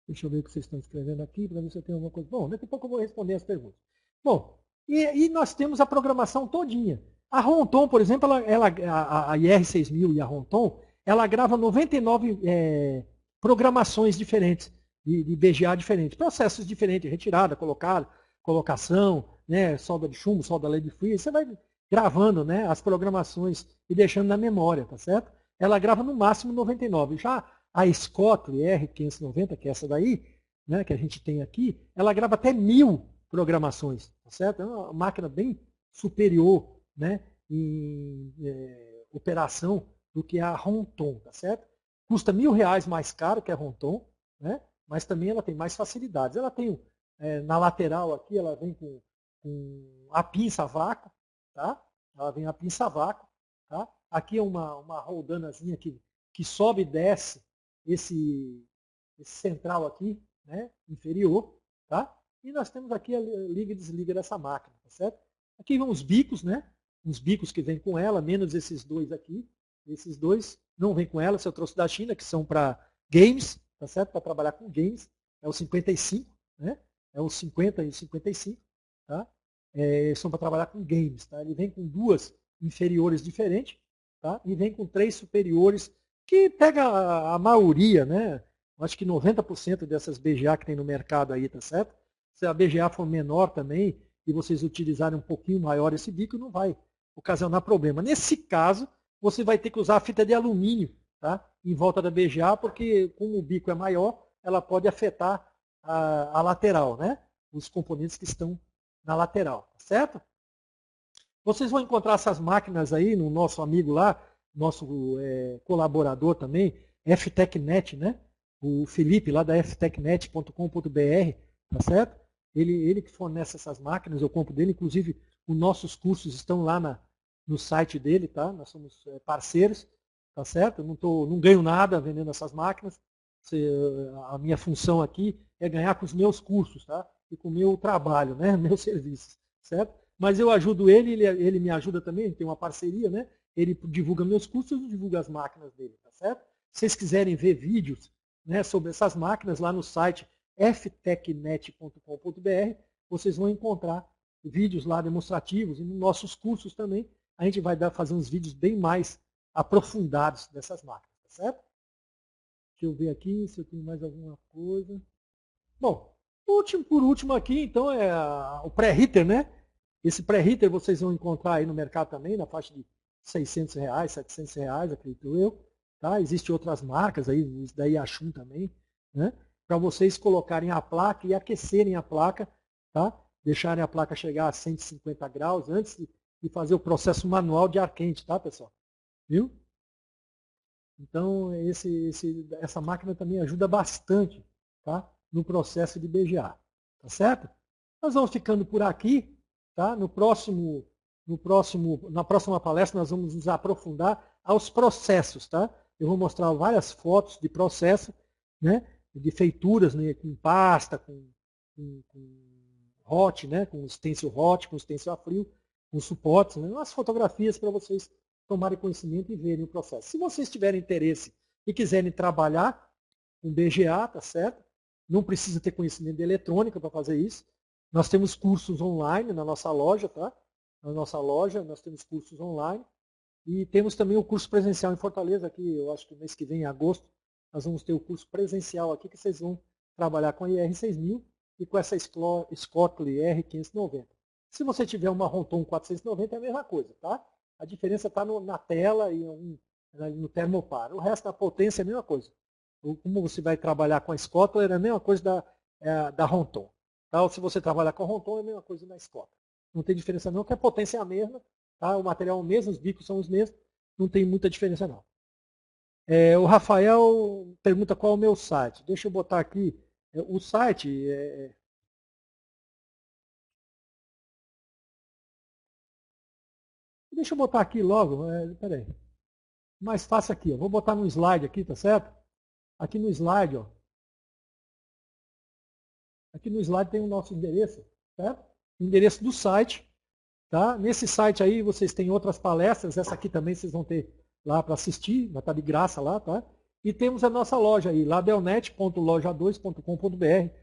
Deixa eu ver o que vocês estão escrevendo aqui, para ver se eu tenho alguma coisa. Bom, daqui a pouco eu vou responder as perguntas. Bom, e nós temos a programação todinha. A Ronton, por exemplo, a IR6000 e a Ronton, ela grava 99 programações diferentes, de BGA diferentes, processos diferentes, retirada, colocação, né, solda de chumbo, solda lead free, você vai gravando, né, as programações e deixando na memória, tá certo? Ela grava no máximo 99. Já a Scott R590, que é essa daí, né, que a gente tem aqui, ela grava até 1000 programações, tá certo? É uma máquina bem superior, né, em operação do que a Ronton, tá certo? Custa R$1.000 mais caro que a Ronton, né, mas também ela tem mais facilidades. Ela tem, na lateral aqui, ela vem com a pinça a vácuo, tá? Ela vem a pinça a vácuo, tá? Aqui é uma roldanazinha que sobe e desce esse central aqui, né, inferior, tá? E nós temos aqui a liga e desliga dessa máquina, tá certo? Aqui vão os bicos, né? Os bicos que vêm com ela, menos esses dois aqui. Esses dois não vêm com ela, se eu trouxe da China, que são para games, tá certo? Para trabalhar com games. É o 55, né? É o 50 e o 55, tá? São para trabalhar com games, tá? Ele vem com duas inferiores diferentes, tá? E vem com 3 superiores, que pega a maioria, né? Acho que 90% dessas BGA que tem no mercado aí, tá certo? Se a BGA for menor também, e vocês utilizarem um pouquinho maior esse bico, não vai ocasionar problema. Nesse caso, você vai ter que usar a fita de alumínio, tá? Em volta da BGA, porque como o bico é maior, ela pode afetar a lateral, né? Os componentes que estão na lateral, tá certo? Vocês vão encontrar essas máquinas aí no nosso amigo lá, nosso colaborador também, FTechNet, né? O Felipe lá da ftechnet.com.br, tá certo? Ele que fornece essas máquinas, eu compro dele, inclusive os nossos cursos estão lá no site dele, tá? Nós somos parceiros, tá certo? Eu não ganho nada vendendo essas máquinas. A minha função aqui é ganhar com os meus cursos, tá? E com o meu trabalho, né? Meus serviços, certo? Mas eu ajudo ele me ajuda também, tem uma parceria, né? Ele divulga meus cursos, eu divulgo as máquinas dele, tá certo? Se vocês quiserem ver vídeos, né, sobre essas máquinas lá no site ftechnet.com.br, vocês vão encontrar vídeos lá demonstrativos, e nos nossos cursos também a gente vai fazer uns vídeos bem mais aprofundados dessas máquinas, tá certo? Deixa eu ver aqui se eu tenho mais alguma coisa. Bom, por último aqui, então, é o pré-hitter, né? Esse pré-hitter vocês vão encontrar aí no mercado também, na faixa de R$600, R$700, acredito eu. Tá? Existem outras marcas aí, da Yashun também, né? Para vocês colocarem a placa e aquecerem a placa, tá? Deixarem a placa chegar a 150 graus antes de fazer o processo manual de ar quente, tá, pessoal? Viu? Então, essa máquina também ajuda bastante, tá? No processo de BGA, tá certo? Nós vamos ficando por aqui, tá? Na próxima palestra nós vamos nos aprofundar aos processos, tá? Eu vou mostrar várias fotos de processo, né? De feituras, né? Com pasta, com hot, né? Com stencil hot, com stencil a frio, com suportes, né? Umas fotografias para vocês tomarem conhecimento e verem o processo. Se vocês tiverem interesse e quiserem trabalhar com BGA, tá certo? Não precisa ter conhecimento de eletrônica para fazer isso. Nós temos cursos online na nossa loja, tá? Na nossa loja nós temos cursos online. E temos também o curso presencial em Fortaleza, aqui eu acho que mês que vem, em agosto, nós vamos ter o curso presencial aqui, que vocês vão trabalhar com a IR6000 e com essa Scotly R590. Se você tiver uma Ronton 490 é a mesma coisa, tá? A diferença está na tela e no termopar. O resto da potência é a mesma coisa. Como você vai trabalhar com a Scotler é a mesma coisa da Ronton. Tá? Ou se você trabalhar com a Ronton é a mesma coisa da Scotler. Não tem diferença não, porque a potência é a mesma. Tá? O material é o mesmo, os bicos são os mesmos, não tem muita diferença não. O Rafael pergunta qual é o meu site. Deixa eu botar aqui. O site Deixa eu botar aqui logo. Peraí. Mais fácil aqui. Vou botar no slide aqui, tá certo? Aqui no slide, ó. Aqui no slide tem o nosso endereço, certo? O endereço do site. Tá? Nesse site aí vocês têm outras palestras, essa aqui também vocês vão ter lá para assistir, vai estar de graça lá, tá? E temos a nossa loja aí, ladelnet.loja2.com.br,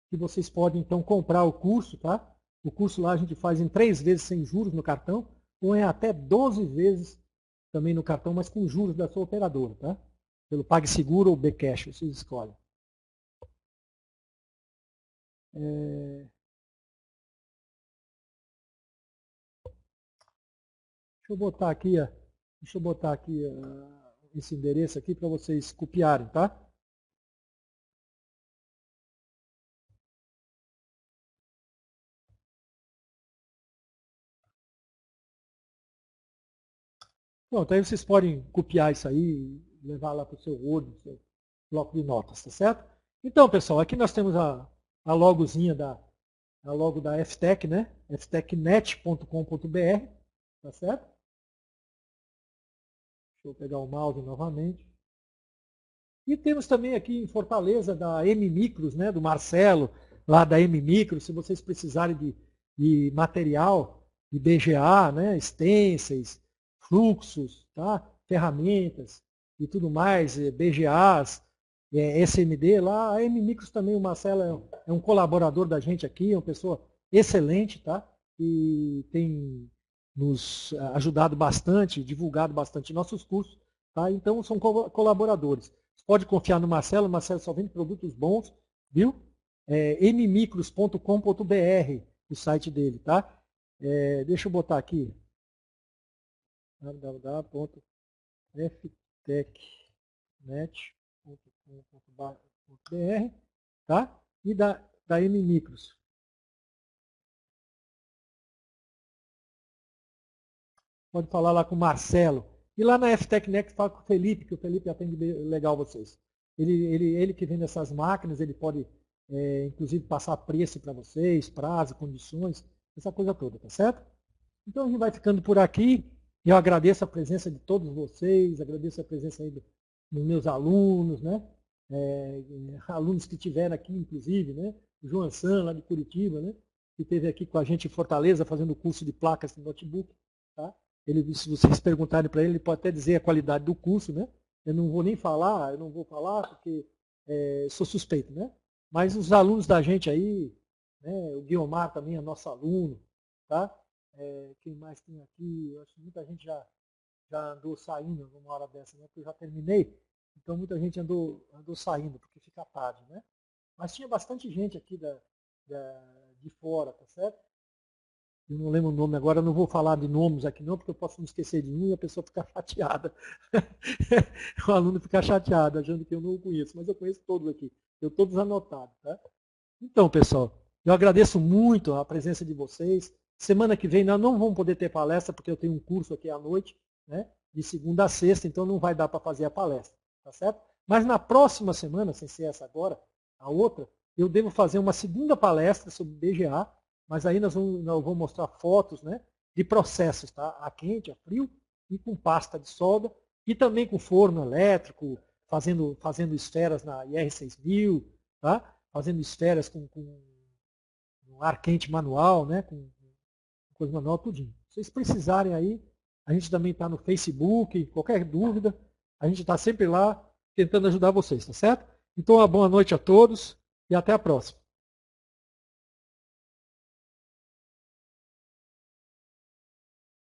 que vocês podem então comprar o curso, tá? O curso lá a gente faz em 3 vezes sem juros no cartão, ou em até 12 vezes também no cartão, mas com juros da sua operadora, tá? Pelo PagSeguro ou Bcash, vocês escolhem. Deixa eu botar aqui esse endereço aqui para vocês copiarem, tá? Pronto, aí vocês podem copiar isso aí, levar lá para o seu Word, pro seu bloco de notas, tá certo? Então, pessoal, aqui nós temos a logozinha a logo da FTech, né? ftechnet.com.br, tá certo? Deixa eu pegar o mouse novamente. E temos também aqui em Fortaleza da M Micros, né? Do Marcelo, lá da M Micros, se vocês precisarem de material, de BGA, né? Stencils, fluxos, tá? Ferramentas e tudo mais, BGAs, SMD, lá a M Micros também, o Marcelo é um colaborador da gente aqui, é uma pessoa excelente, tá? E tem nos ajudado bastante, divulgado bastante nossos cursos, tá? Então são colaboradores. Você pode confiar no Marcelo, o Marcelo só vende produtos bons, viu? mmicros.com.br, o site dele, tá? Deixa eu botar aqui, www.ftechnet.com.br, tá? E da mmicros. Pode falar lá com o Marcelo. E lá na FTechNet fala com o Felipe, que o Felipe atende legal vocês. Ele que vende essas máquinas, ele pode, inclusive, passar preço para vocês, prazo, condições, essa coisa toda, tá certo? Então a gente vai ficando por aqui. Eu agradeço a presença de todos vocês, agradeço a presença aí dos meus alunos, né? Alunos que tiveram aqui, inclusive, né? O João San, lá de Curitiba, né? Que esteve aqui com a gente em Fortaleza, fazendo o curso de placas de notebook, tá? Se vocês perguntarem para ele pode até dizer a qualidade do curso, né? Eu não vou falar porque sou suspeito, né? Mas os alunos da gente aí, né? O Guiomar também é nosso aluno, tá? Quem mais tem aqui? Eu acho que muita gente já andou saindo numa hora dessa, né? Porque eu já terminei, então muita gente andou saindo, porque fica tarde, né? Mas tinha bastante gente aqui de fora, tá certo? Eu não lembro o nome agora, eu não vou falar de nomes aqui não, porque eu posso me esquecer de um e a pessoa ficar chateada. O aluno ficar chateado, achando que eu não o conheço, mas eu conheço todos aqui, eu todos anotados. Tá? Então, pessoal, eu agradeço muito a presença de vocês. Semana que vem nós não vamos poder ter palestra, porque eu tenho um curso aqui à noite, né, de segunda a sexta, então não vai dar para fazer a palestra, tá certo? Mas na próxima semana, sem ser essa agora, a outra, eu devo fazer uma segunda palestra sobre BGA, mas aí nós vamos mostrar fotos, né, de processos, tá? A quente, a frio e com pasta de solda e também com forno elétrico, fazendo esferas na IR6000, tá? Fazendo esferas com ar quente manual, né? Com coisa manual, tudinho. Se vocês precisarem aí, a gente também está no Facebook, qualquer dúvida, a gente está sempre lá tentando ajudar vocês, tá certo? Então, uma boa noite a todos e até a próxima.